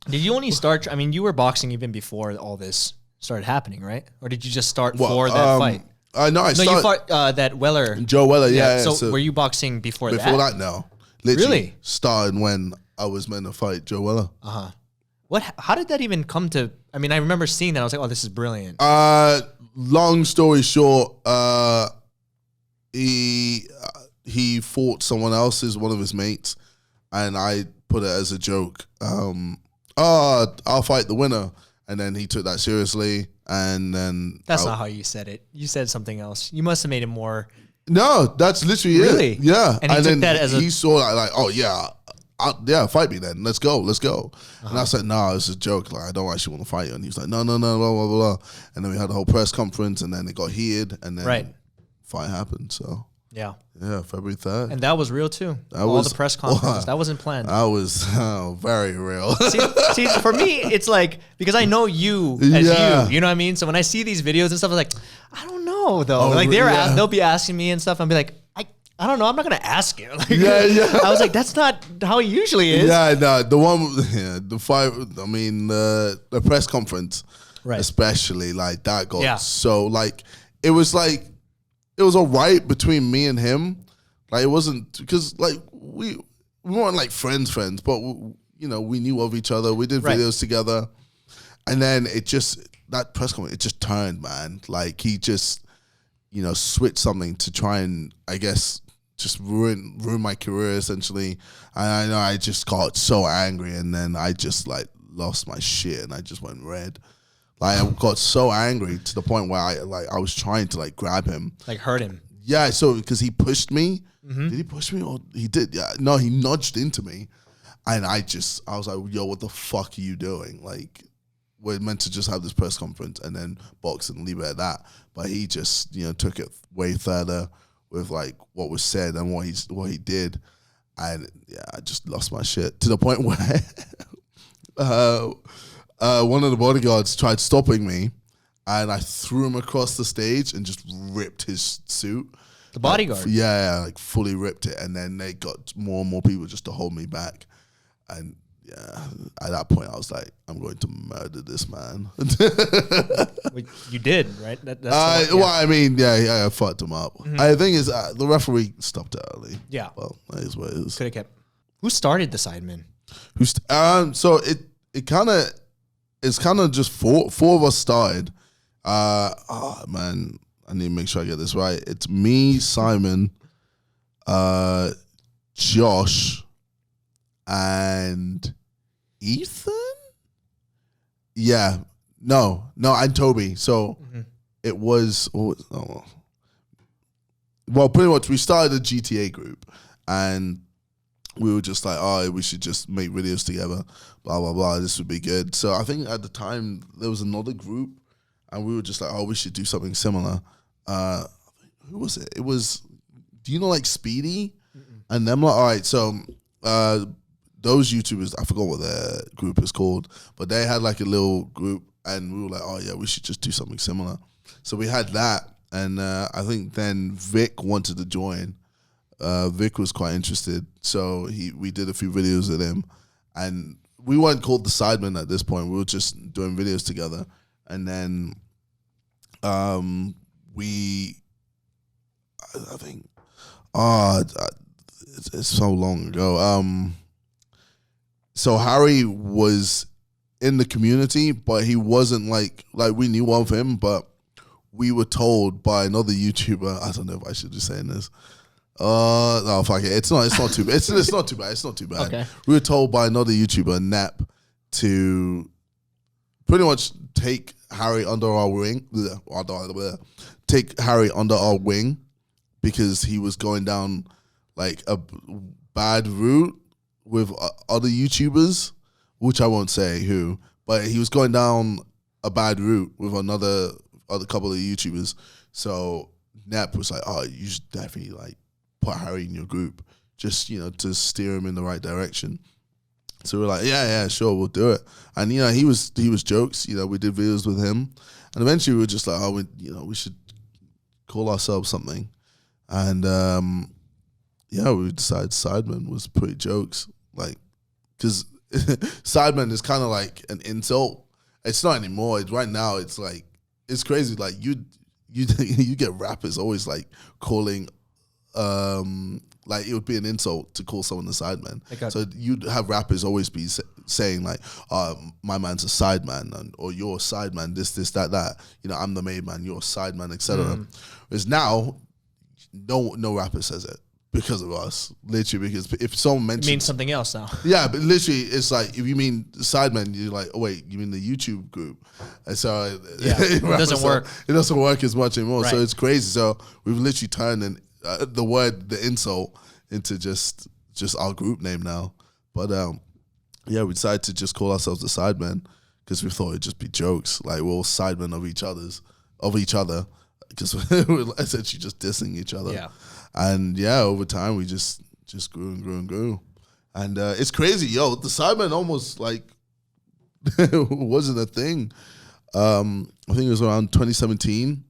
Did you only start? I mean, you were boxing even before all this started happening, right? Or did you just start for that fight? No, I No, started you fought that Weller. Joe Weller. Yeah. So were you boxing before before that? that? No, literally Really? started when I was meant to fight Joe Weller. What? How did that even come to? I mean, I remember seeing that. I was like, oh, this is brilliant. Long story short, he fought someone else's, one of his mates, and I put it as a joke. I'll fight the winner, and then he took that seriously, and then That's not how you said it. You said something else. You must have made it more. No, that's literally Really? it. Yeah, And he took then that as he saw that like, oh yeah. Fight me then. Let's go. And I said, no, it's a joke. Like, I don't actually want to fight you. And he was like, no, blah, blah, blah. And then we had the whole press conference, and then it got heated, and then fight happened. So, Yeah. yeah, February 3rd. And that was real too. That All was- the press conferences. That wasn't planned. I was very real. see, for me, it's like, because I know you as Yeah. you know what I mean? So when I see these videos and stuff, I'm like, I don't know though. Oh, like yeah. they'll be asking me and stuff. I'll be like, I don't know. I'm not going to ask you. Like, Yeah. I was like, that's not how it usually is. Yeah, no, the press conference, Right. especially, like, that got Yeah. so, like, it was all right between me and him. Like, it wasn't, because, like, we weren't, like, friends, but, we knew of each other. We did Right. videos together. And then that press conference, it just turned, man. Like, he just, switched something to try and, I guess, just ruin my career, essentially. And I know I just got so angry, and then I just, like, lost my shit, and I just went red. Like, I got so angry to the point where I was trying to, like, grab him. Like hurt him. Yeah, so because he pushed me. Did he push me, or he did? Yeah, no, he nudged into me, and I was like, "Yo, what the fuck are you doing?" Like, we're meant to just have this press conference and then box and leave it at that. But he just, took it way further with like what was said and what he did, and yeah, I just lost my shit to the point where one of the bodyguards tried stopping me, and I threw him across the stage and just ripped his suit. The bodyguard. Yeah, like fully ripped it, and then they got more and more people just to hold me back, and yeah, at that point I was like, I'm going to murder this man. You did, right? Well, I mean, yeah, I fucked him up. The thing is, the referee stopped it early. Yeah. Well, that is what it is. Could have kept. Who started the Sidemen? So it's kind of just four of us started. Oh man, I need to make sure I get this right. It's me, Simon, Josh, and Ethan. Yeah, no, and Toby. So it was. Well, pretty much we started a GTA group, and we were just like, oh, we should just make videos together, blah, blah, blah. This would be good. So I think at the time there was another group and we were just like, oh, we should do something similar. Who was it? It was, do you know like Speedy? And them like, all right, so those YouTubers, I forgot what their group is called, but they had like a little group and we were like, oh yeah, we should just do something similar. So we had that. And I think then Vic wanted to join. Vic was quite interested, so we did a few videos with him, and we weren't called the Sidemen at this point. We were just doing videos together, and then I think it's so long ago. So Harry was in the community, but he wasn't like we knew of him, but we were told by another YouTuber. I don't know if I should be saying this. No, fuck it. It's not too bad. It's not too bad. It's not too bad. Okay. We were told by another YouTuber, Nap, to pretty much take Harry under our wing. Take Harry under our wing because he was going down like a bad route with other YouTubers, which I won't say who, but he was going down a bad route with other couple of YouTubers. So Nap was like, oh, you should definitely like put Harry in your group, just, to steer him in the right direction. So we're like, yeah, sure, we'll do it. And, he was jokes, we did videos with him. And eventually we were just like, oh, we should call ourselves something. And, we decided Sidemen was pretty jokes. Like, because Sidemen is kind of like an insult. It's not anymore. Right now, it's like, it's crazy. Like, you get rappers always like calling, like it would be an insult to call someone a sideman. So you'd have rappers always be saying like, my man's a sideman, or you're a sideman, this, that. I'm the main man, you're a sideman, etc. Whereas now, no rapper says it because of us. Literally, because if someone mentions... It means something else now. Yeah, but literally, it's like, if you mean sideman, you're like, oh wait, you mean the YouTube group? And so... it doesn't work. It doesn't work as much anymore. Right. So it's crazy. So we've literally turned the insult into just our group name now. But we decided to just call ourselves the Sidemen because we thought it'd just be jokes. Like, we're all sidemen of each other because we're essentially just dissing each other. Yeah. And over time we just grew and grew and grew. And it's crazy, the Sidemen almost like wasn't a thing. I think it was around 2017.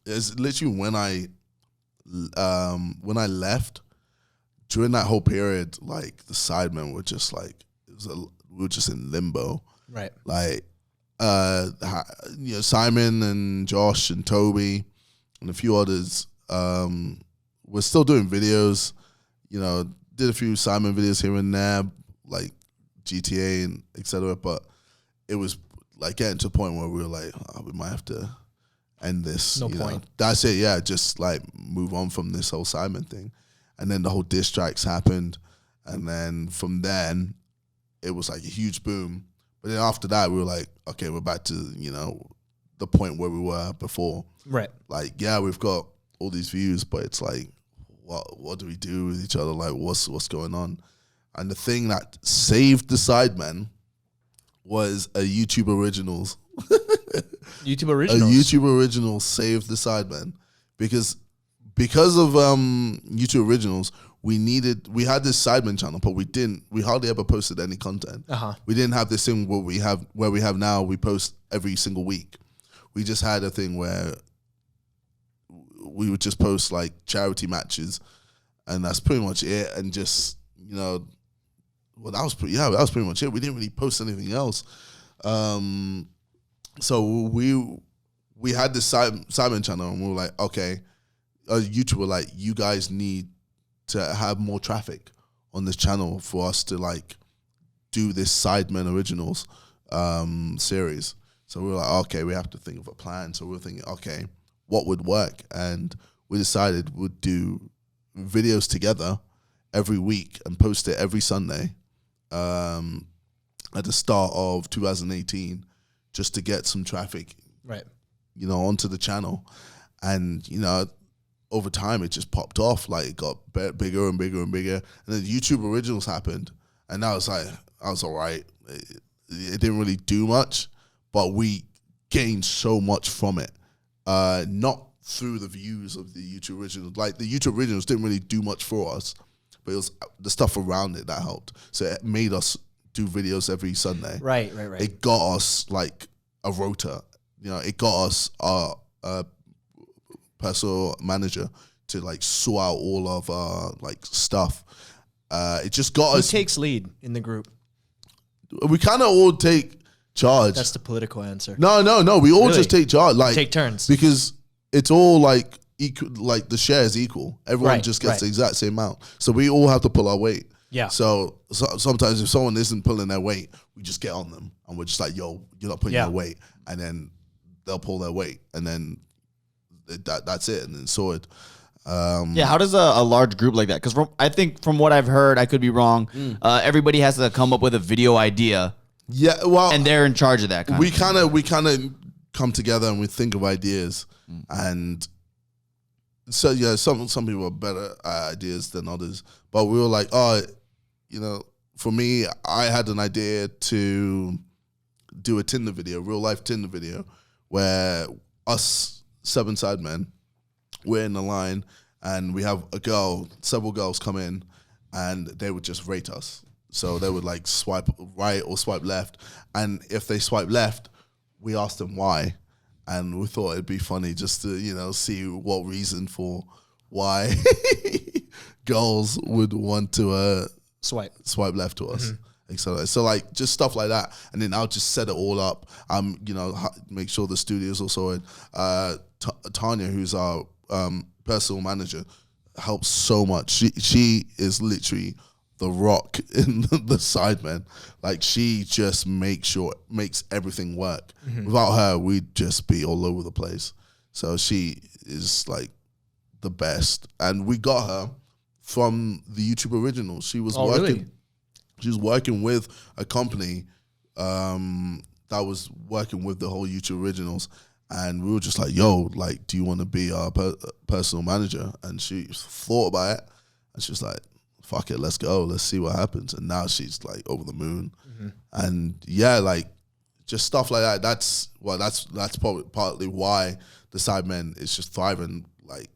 It's literally when I left. During that whole period, like the Sidemen were just like we were just in limbo. Right. Like Simon and Josh and Toby and a few others were still doing videos. Did a few Simon videos here and there, like GTA and etc. But it was like getting to a point where we were like, we might have to end this. No point. That's it. Yeah, just like move on from this whole Simon thing. And then the whole diss tracks happened. And then from then, it was like a huge boom. But then after that, we were like, okay, we're back to, the point where we were before. Right. Like, yeah, we've got all these views, but it's like, what do we do with each other? Like, what's going on? And the thing that saved the Sidemen was a YouTube Originals. YouTube Originals? A YouTube Original saved the Sidemen. Because of YouTube Originals, we had this Sidemen channel, but we hardly ever posted any content. We didn't have this thing where we have now, we post every single week. We just had a thing where we would just post like charity matches, and that's pretty much it. And just that was pretty much it. We didn't really post anything else. So we had this Sidemen channel, and we were like, okay, YouTube were like, you guys need to have more traffic on this channel for us to like do this Sidemen Originals series. So we were like, okay, we have to think of a plan. So we were thinking, okay, what would work? And we decided we'd do videos together every week and post it every Sunday at the start of 2018, just to get some traffic, right? Onto the channel. And over time it just popped off. Like it got bigger and bigger and bigger. And then YouTube Originals happened, and I was all right. It didn't really do much, but we gained so much from it. Not through the views of the YouTube Originals. Like the YouTube Originals didn't really do much for us, but it was the stuff around it that helped. So it made us do videos every Sunday. Right. It got us like a rota. It got us our personal manager to like sort out all of our like stuff. It just got us. Who takes lead in the group? We kind of all take charge. That's the political answer. No. We all Really? just take charge. Like Take turns. because it's all like equal. Like the share is equal. Everyone Right, just gets right. the exact same amount. So we all have to pull our weight. Yeah. So sometimes if someone isn't pulling their weight, we just get on them and we're just like, "Yo, you're not pulling Yeah. your weight," and then they'll pull their weight, and then that's it, and then sorted. Yeah, how does a large group like that? Because I think from what I've heard, I could be wrong. Everybody has to come up with a video idea, Yeah, well, and they're in charge of that. we kind of come together and we think of ideas, and so yeah, some people are better at ideas than others, but we were like, for me, I had an idea to do a Tinder video, real life Tinder video, where us 7 Sidemen, we're in the line and we have several girls come in, and they would just rate us. So they would like swipe right or swipe left, and if they swipe left, we asked them why, and we thought it'd be funny just to see what reason for why girls would want to Swipe left to us. So like just stuff like that, and then I'll just set it all up. Make sure the studio's all sorted. Tanya, who's our personal manager, helps so much. She is literally the rock in the Sidemen. Like she just makes everything work. Without her, we'd just be all over the place. So she is like the best, and we got her from the YouTube Originals. She was working. Really? She was working with a company that was working with the whole YouTube Originals, and we were just like, "Yo, like, do you want to be our personal manager?" And she thought about it, and she was like, "Fuck it, let's go. Let's see what happens." And now she's like over the moon, and yeah, like just stuff like that. That's probably partly why the Sidemen is just thriving, like,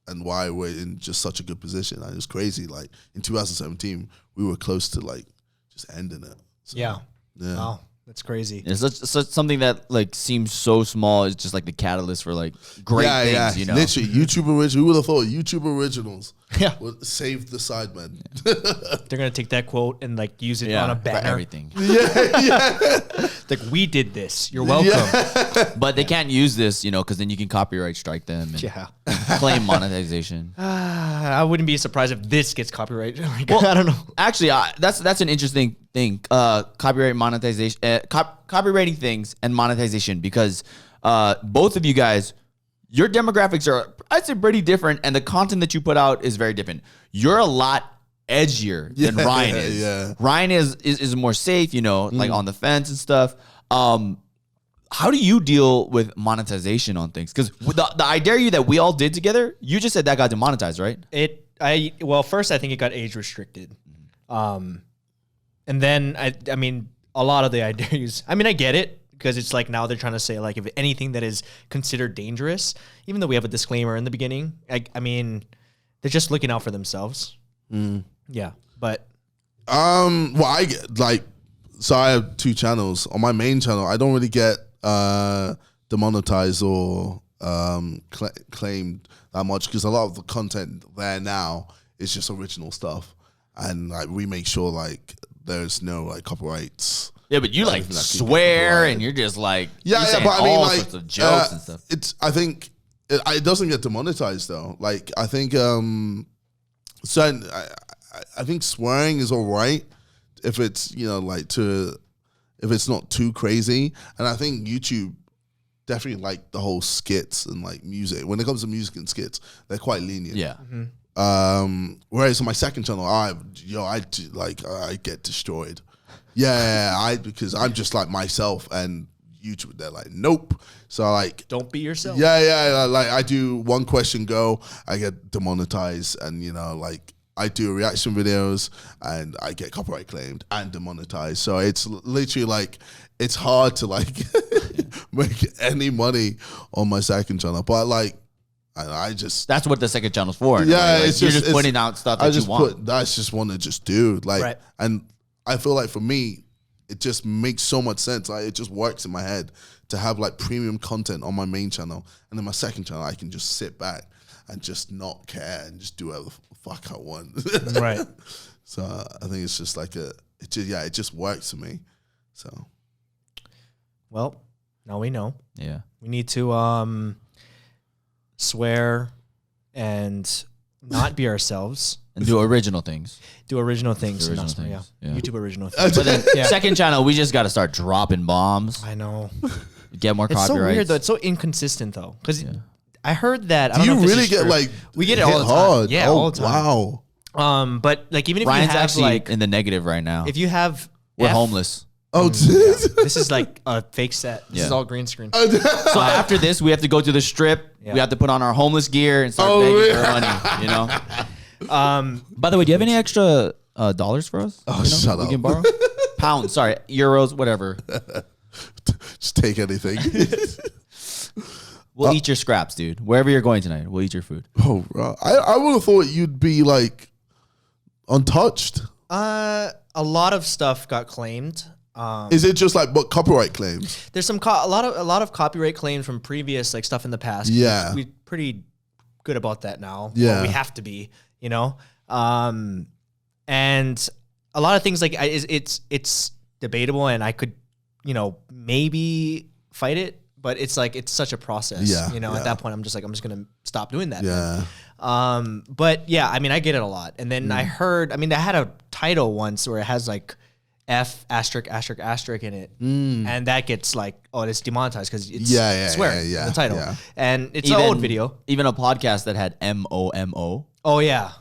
and why we're in just such a good position. And it's crazy. Like in 2017, we were close to like just ending it. So, Yeah. yeah. Wow. That's crazy. It's such something that like seems so small is just like the catalyst for like great things. Literally, YouTube Originals. Who would have thought YouTube Originals Yeah. would save the Sidemen? They're going to take that quote and like use it on a for banner. everything. Like, we did this. You're welcome. But they can't use this, because then you can copyright strike them and Yeah. claim monetization. I wouldn't be surprised if this gets copyrighted. Like, I don't know. Actually, that's an interesting thing. Copyright monetization, copywriting things and monetization, because both of you guys, your demographics are, I'd say, pretty different, and the content that you put out is very different. You're a lot edgier than Ryan is. Yeah. Ryan is more safe, like on the fence and stuff. How do you deal with monetization on things? Because the I Dare You that we all did together, you just said that got demonetized, right? Well, first I think it got age restricted. And then I mean, a lot of the I Dare Yous, I mean, I get it, because it's like now they're trying to say like if anything that is considered dangerous, even though we have a disclaimer in the beginning, I mean, they're just looking out for themselves. Yeah, but Well, I get like, so I have 2 channels. On my main channel, I don't really get demonetized or claimed that much, because a lot of the content there now is just original stuff, and like we make sure like there's no like copyrights. Yeah, but you like swear and you're just like yeah, but I mean like sorts of jokes and stuff. I think it doesn't get demonetized though. Like I think certain I think swearing is all right if it's if it's not too crazy, and I think YouTube definitely like the whole skits and like music. When it comes to music and skits, they're quite lenient. Yeah. Whereas on my second channel, I get destroyed. Yeah, because I'm just like myself, and YouTube, they're like, nope. So like, don't be yourself. Yeah. Like I do one question go, I get demonetized, and like I do reaction videos and I get copyright claimed and demonetized. So it's literally like, it's hard to like make any money on my second channel. But like, I just, that's what the second channel's for. Yeah, like, it's you're just putting out stuff that you want. That's just one to just do. Like, right. And I feel like for me, it just makes so much sense. Like, it just works in my head to have like premium content on my main channel, and then my second channel, I can just sit back and just not care and just do whatever the fuck I want. Right. So I think it's just like it just works for me. So. Well, now we know. Yeah. We need to swear and not be ourselves. And do original things. Do original things. Do original not swear, things. yeah. Yeah. YouTube original things. But then second channel, we just got to start dropping bombs. I know. Get more It's copyrights. so weird though. It's so inconsistent though. Because I heard that. I Do don't know you if this really is get true. like we get it all the time? hard? Yeah, all the time. Wow. But like even if Ryan's you have actually like in the negative right now. if you have We're F- homeless. Oh, this is like a fake set. This Yeah. is all green screen. So after this, we have to go to the strip. Yeah. We have to put on our homeless gear and start begging for money. You know. By the way, do you have any extra dollars for us? Oh, shut we up. can borrow pounds. Sorry, euros, whatever. Just take anything. We'll eat your scraps, dude. Wherever you're going tonight, we'll eat your food. Oh, bro. I would have thought you'd be like untouched. A lot of stuff got claimed. Is it just like what copyright claims? There's some a lot of copyright claims from previous like stuff in the past. Yeah. we're pretty good about that now. Yeah. Well, we have to be, and a lot of things like it's debatable, and I could, maybe fight it, but it's like it's such a process. Yeah, At that point, I'm just gonna stop doing that. Yeah. But yeah, I mean, I get it a lot, and then I heard, I had a title once where it has like F asterisk asterisk asterisk in it, and that gets like, oh, it's demonetized because it's swearing in the title, and it's an old video. Even a podcast that had MOMO. Oh yeah.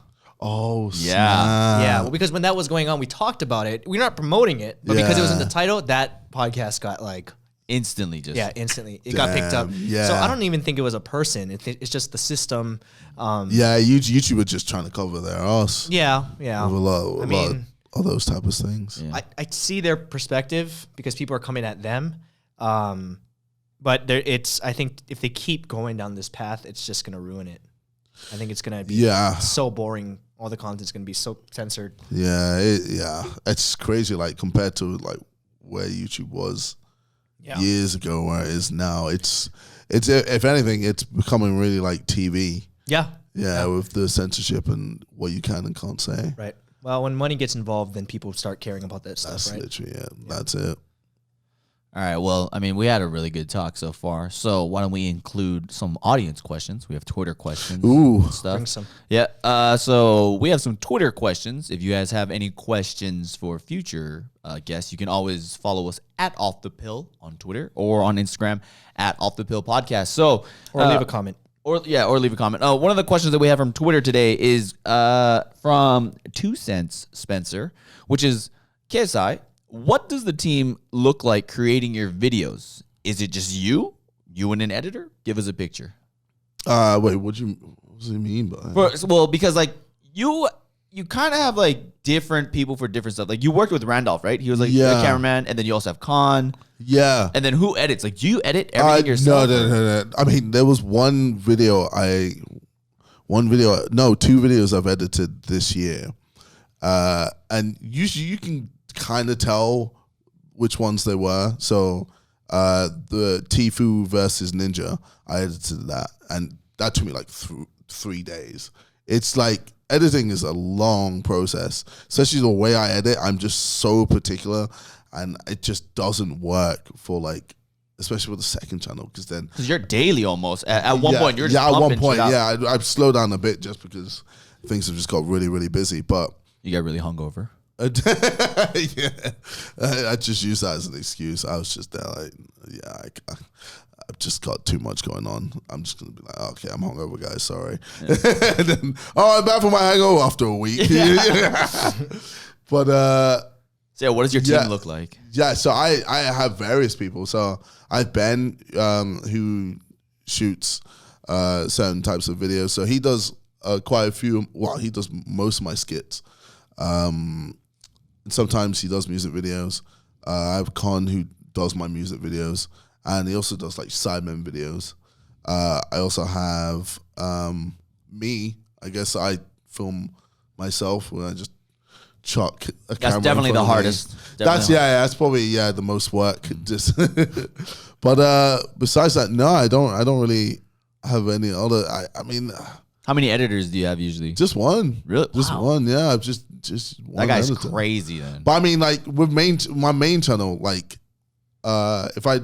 Oh, Yeah. Yeah, well, because when that was going on, we talked about it. We're not promoting it, but because it was in the title, that podcast got like Instantly just. yeah, instantly it got picked up. Yeah. So I don't even think it was a person. It's just the system. Yeah, YouTube were just trying to cover their ass. Yeah. With a lot of those type of things. Yeah. I see their perspective because people are coming at them. But I think if they keep going down this path, it's just gonna ruin it. I think it's gonna be so boring. All the content's gonna be so censored. Yeah, it's crazy. Like compared to like where YouTube was years ago, where it is now. It's if anything, it's becoming really like TV. Yeah. Yeah, with the censorship and what you can and can't say. Right. Well, when money gets involved, then people start caring about that stuff, That's right? literally it. That's it. All right. Well, we had a really good talk so far. So why don't we include some audience questions? We have Twitter questions. Ooh. And stuff. Bring some. Yeah. So we have some Twitter questions. If you guys have any questions for future guests, you can always follow us at Off the Pill on Twitter or on Instagram at Off the Pill Podcast. So Or leave a comment. Or leave a comment. One of the questions that we have from Twitter today is from 2 Cents Spencer, which is KSI. What does the team look like creating your videos? Is it just you and an editor? Give us a picture. Wait, what does it mean by? Well, because like you kind of have like different people for different stuff. Like you worked with Randolph, right? He was like the cameraman, and then you also have Khan. Yeah. And then who edits? Like, do you edit everything yourself? No. There was two videos I've edited this year. And usually you can kind of tell which ones they were. So the Tfue versus Ninja. I edited that, and that took me like 3 days. It's like editing is a long process, especially the way I edit. I'm just so particular, and it just doesn't work for like, especially with the second channel, because you're daily almost. At one point, you're just at one pumping point, shit out. yeah. I've slowed down a bit just because things have just got really, really busy. But You got really hungover. yeah, I just use that as an excuse. I was just there, like, yeah, I've just got too much going on. I'm just gonna be like, okay, I'm hungover, guys. Sorry. Yeah. And then, I'm back from my hangover after a week. Yeah. But so yeah, what does your team look like? Yeah, so I have various people. So I have Ben, who shoots certain types of videos. So he does quite a few. Well, he does most of my skits. Sometimes he does music videos. I have Con, who does my music videos, and he also does like Sidemen videos. I also have me. I guess I film myself when I just chuck a camera. That's definitely the hardest. That's probably the most work. Just, but besides that, no, I don't really have any other. I mean, how many editors do you have usually? just one. Really? Just Wow. one. Yeah, I've just one. That guy's editor. crazy then. But I mean, like with my main channel, like if I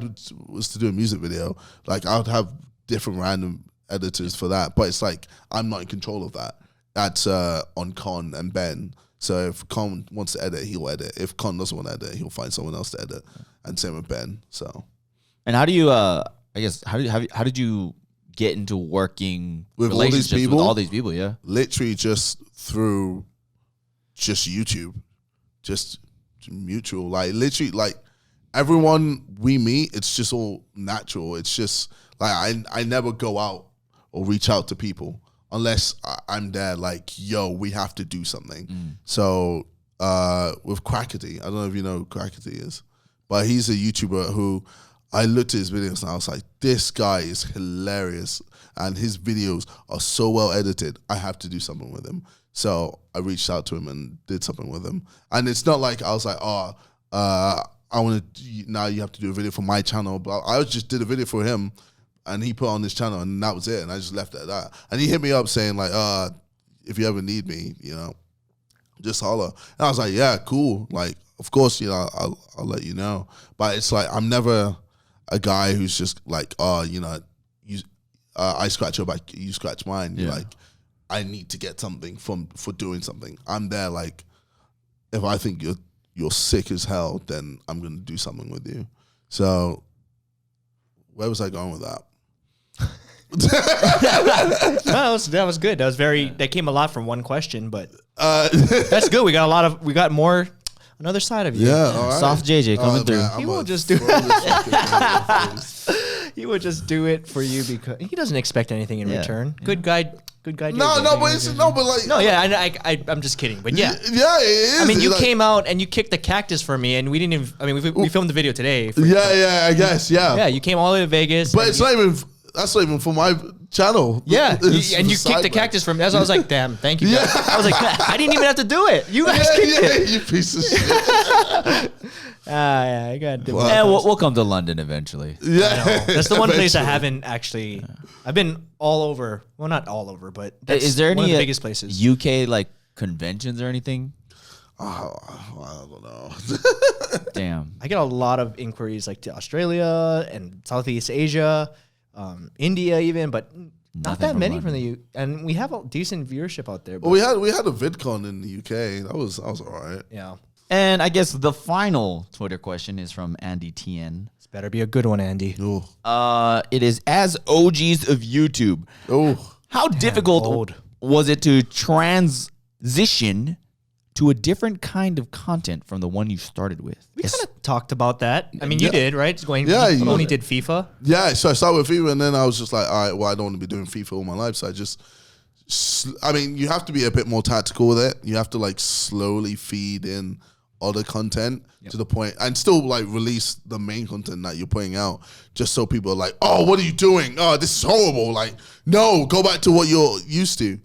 was to do a music video, like I would have different random editors for that. But it's like I'm not in control of that. That's on Con and Ben. So if Con wants to edit, he'll edit. If Con doesn't want to edit, he'll find someone else to edit. And same with Ben. So. And how do you? I guess how did you get into working With all these relationships people? with all these people? Yeah. Literally just through just YouTube, just mutual, like literally like everyone we meet, it's just all natural. It's just like I never go out or reach out to people unless I'm there like, yo, we have to do something. So with Crackety, I don't know if you know who Crackety is, but he's a YouTuber who I looked at his videos and I was like, this guy is hilarious and his videos are so well edited. I have to do something with him. So I reached out to him and did something with him. And it's not like I was like, I want to, now you have to do a video for my channel. But I just did a video for him and he put on his channel and that was it. And I just left it at that. And he hit me up saying like, if you ever need me, just holler. And I was like, yeah, cool. Like, of course, I'll let you know. But it's like, I'm never a guy who's just like, I scratch your back, you scratch mine. Yeah. Like, I need to get something for doing something. I'm there like, if I think you're sick as hell, then I'm going to do something with you. So where was I going with that? No, that was good. That came a lot from one question, but that's good. We got more another side of you. Yeah, all right. Soft JJ coming through. Man, He I'm will gonna just do throw this fucking thing in your face. He would just do it for you because he doesn't expect anything in return. Good guy. Good guy. No, but like, No, yeah, I'm just kidding, but yeah. yeah, it is. I mean, you Like, came out and you kicked the cactus for me, and we didn't even. I mean, we filmed the video today. Yeah, I guess, yeah. Yeah, you came all the way to Vegas. But and it's not even. That's not even for my channel. Yeah, It's and you for kicked the Sidemen. cactus from me. That's why I was like, damn, thank you. Yeah. Guys. I was like, I didn't even have to do it. You guys kicked it. You piece of shit. Yeah, I got to. Wow. Yeah, we'll come to London eventually. Yeah, That's the one place I eventually. haven't actually. I've been all over. Well, not all over, but that's Is there one of any the biggest places? UK like conventions or anything? Oh, I don't know. Damn. I get a lot of inquiries like to Australia and Southeast Asia, India even, but not Nothing that from many London. from the U. And we have a decent viewership out there. But Well, we had a VidCon in the UK. That was all right. yeah, And I guess the final Twitter question is from Andy TN. this better be a good one, Andy. Oh, It is, as OGs of YouTube, how difficult old. was it to transition to a different kind of content from the one you started with? We kind of talked about that. I mean, you did, right? It's going. Yeah, you you- only did FIFA. yeah. So I started with FIFA, and then I was just like, all right, well, I don't want to be doing FIFA all my life, so I just. I mean, you have to be a bit more tactical with it. You have to like slowly feed in other content to the point, and still like release the main content that you're putting out, just so people are like, oh, what are you doing? Oh, this is horrible. Like, no, go back to what you're used to.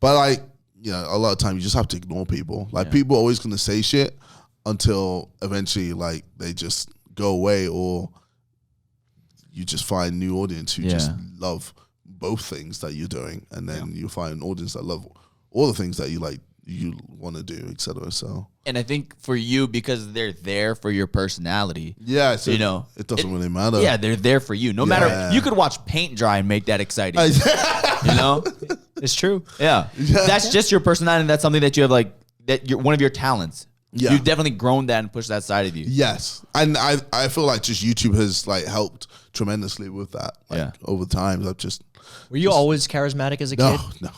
But like, a lot of time you just have to ignore people. Like, people are always gonna say shit until eventually like they just go away, or you just find new audience who just love both things that you're doing, and then you find an audience that love all the things that you like, you want to do, etc. So, and I think for you, because they're there for your personality. Yeah, so you know, it doesn't really matter. Yeah, they're there for you. No matter, you could watch paint dry and make that exciting. You know, it's true. Yeah, that's just your personality. And that's something that you have, like that. You're one of your talents. Yeah, you've definitely grown that and pushed that side of you. Yes, and I feel like just YouTube has like helped tremendously with that. Like, over time, I've just. Were you always charismatic as a kid? No.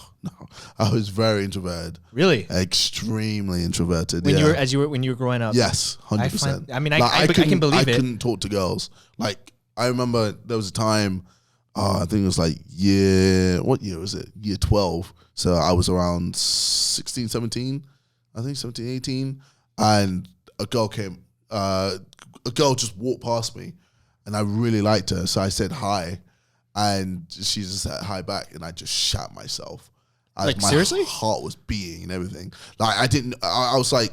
I was very introverted. Really? Extremely introverted. When you were growing up? Yes, 100%. I mean, I can believe it. I couldn't talk to girls. Like, I remember there was a time, I think it was like what year was it? Year 12. So I was around 16, 17, I think 17, 18. And a girl just walked past me and I really liked her. So I said hi. And she just said hi back, and I just shat myself. Like, my seriously? Heart was beating and everything. Like, I was like,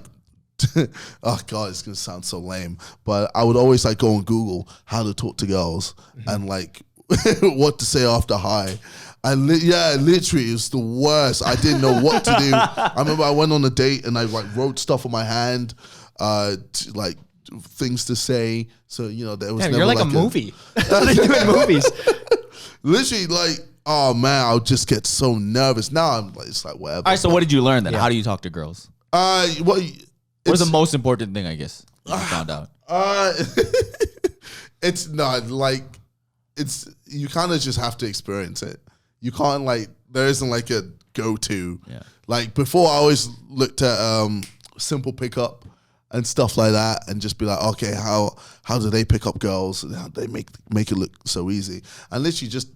oh God, it's going to sound so lame. But I would always like go on Google how to talk to girls and like what to say after hi. And literally, it was the worst. I didn't know what to do. I remember I went on a date and I like wrote stuff on my hand, like things to say. So, you know, there was never you're like a movie. They do in movies. Literally, like, oh man, I'll just get so nervous. Now I'm like, it's like whatever. All right, so what did you learn then? How do you talk to girls? What was the most important thing, I guess, you found out? It's not like you kind of just have to experience it. You can't like there isn't like a go-to. Yeah. Like before, I always looked at simple pickup and stuff like that, and just be like, okay, how do they pick up girls? And how they make it look so easy? And literally just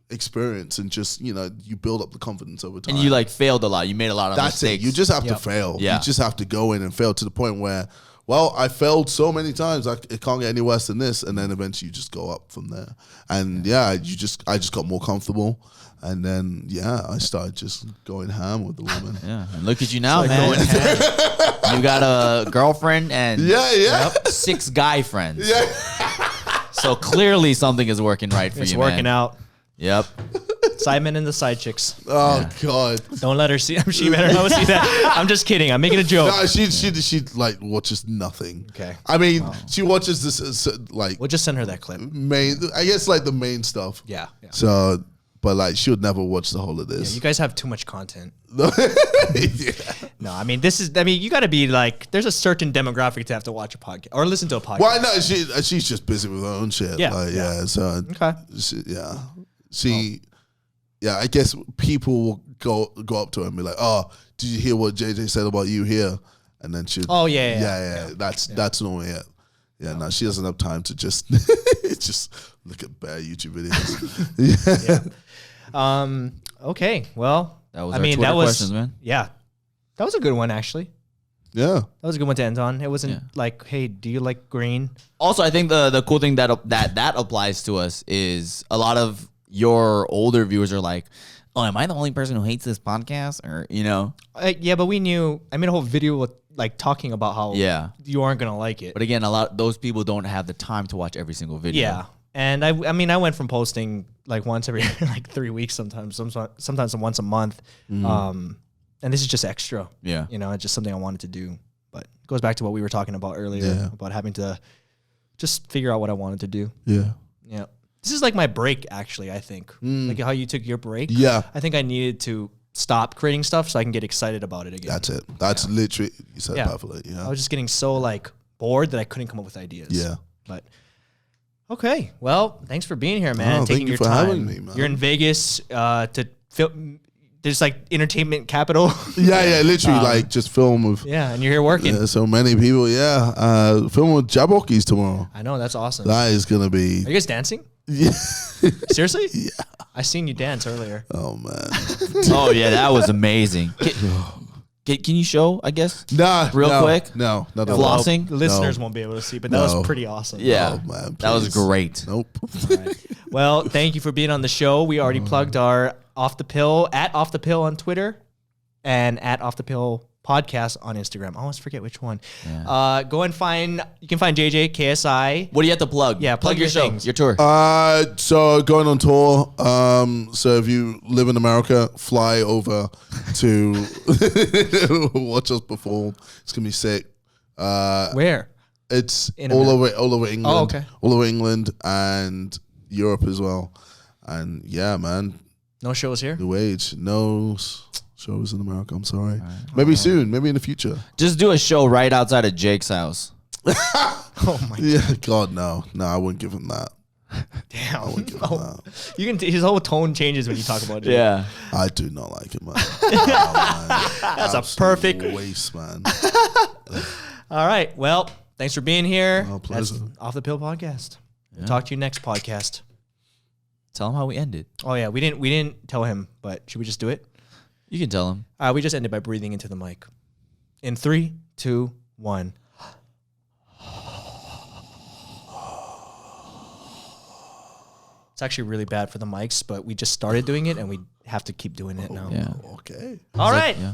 experience and just, you know, you build up the confidence over time. And you like failed a lot. You made a lot of mistakes. It. You just have to fail. Yeah. You just have to go in and fail to the point where, well, I failed so many times, it can't get any worse than this. And then eventually you just go up from there. And I just got more comfortable. And then, I started just going ham with the woman. Yeah, and look at you now, man. You got a girlfriend and 6 guy friends. Yeah. So clearly something is working right for you, man. It's working out. Yep. Sidemen and the side chicks. Oh, God. Don't let her see. She better not see that. I'm just kidding. I'm making a joke. No, she like watches nothing. Okay. I mean, she watches this like. We'll just send her that clip. I guess like the main stuff. Yeah. So. But like she would never watch the whole of this. Yeah, you guys have too much content. No, I mean you got to be like, there's a certain demographic to have to watch a podcast or listen to a podcast. Well, no, she's just busy with her own shit. Yeah. So I guess people will go up to her and be like, "Oh, did you hear what JJ said about you here?" And then she. Oh yeah. That's normally it. Yeah, no, she doesn't have time to just just look at bad YouTube videos. Okay. Well, that was Twitter questions, man. Yeah, that was a good one, actually. Yeah, that was a good one to end on. It wasn't like, hey, do you like green? Also, I think the cool thing that applies to us is a lot of your older viewers are like, oh, am I the only person who hates this podcast? Or, you know? Yeah, but we knew. I made a whole video with like talking about how you aren't gonna like it. But again, those people don't have the time to watch every single video. Yeah. And I mean, I went from posting like once every like 3 weeks, sometimes once a month. And this is just extra. Yeah. You know, it's just something I wanted to do. But it goes back to what we were talking about earlier about having to just figure out what I wanted to do. Yeah. Yeah. This is like my break, actually, I think. Like how you took your break. Yeah. I think I needed to stop creating stuff so I can get excited about it again. That's it. That's literally, you said it perfectly. Yeah. I was just getting so like bored that I couldn't come up with ideas. Yeah. But okay, well, thanks for being here, man. Taking thank you your for time. having me, man. You're in Vegas to film. There's like entertainment capital. Yeah, literally like just film with. Yeah, and you're here working. So many people. Yeah, film with Jabbockeys tomorrow. I know, that's awesome. That is gonna be. Are you guys dancing? Yeah. Seriously? Yeah. I seen you dance earlier. Oh man. Oh yeah, that was amazing. Can you show, I guess? Real quick? No. Flossing? The listeners won't be able to see, but that was pretty awesome. Yeah. Oh, man, that was great. Nope. Right. Well, thank you for being on the show. We already plugged our Off the Pill, at Off the Pill on Twitter and at Off the Pill podcast on Instagram. I always forget which one. Go and you can find JJ, KSI. What do you have to plug? Yeah, plug your show, things. your tour. So going on tour. So if you live in America, fly over to watch us perform. It's gonna be sick. Where? It's In all over England. Oh, okay. All over England and Europe as well. And yeah, man, No shows here? new age, no shows in America. I'm sorry. Maybe soon. Maybe in the future. Just do a show right outside of Jake's house. Oh my Yeah, God, no, I wouldn't give him that. damn. I wouldn't give him that. You can his whole tone changes when you talk about it. Yeah. I do not like him, man. That's a perfect waste, man. All right. Well, thanks for being here. Oh, pleasure. That's Off the Pill podcast. We'll talk to you next podcast. Tell him how we ended. Oh yeah, we didn't tell him, but should we just do it? You can tell him. We just ended by breathing into the mic. In 3, 2, 1. It's actually really bad for the mics, but we just started doing it and we have to keep doing it now. Yeah. Okay. All right. Yeah.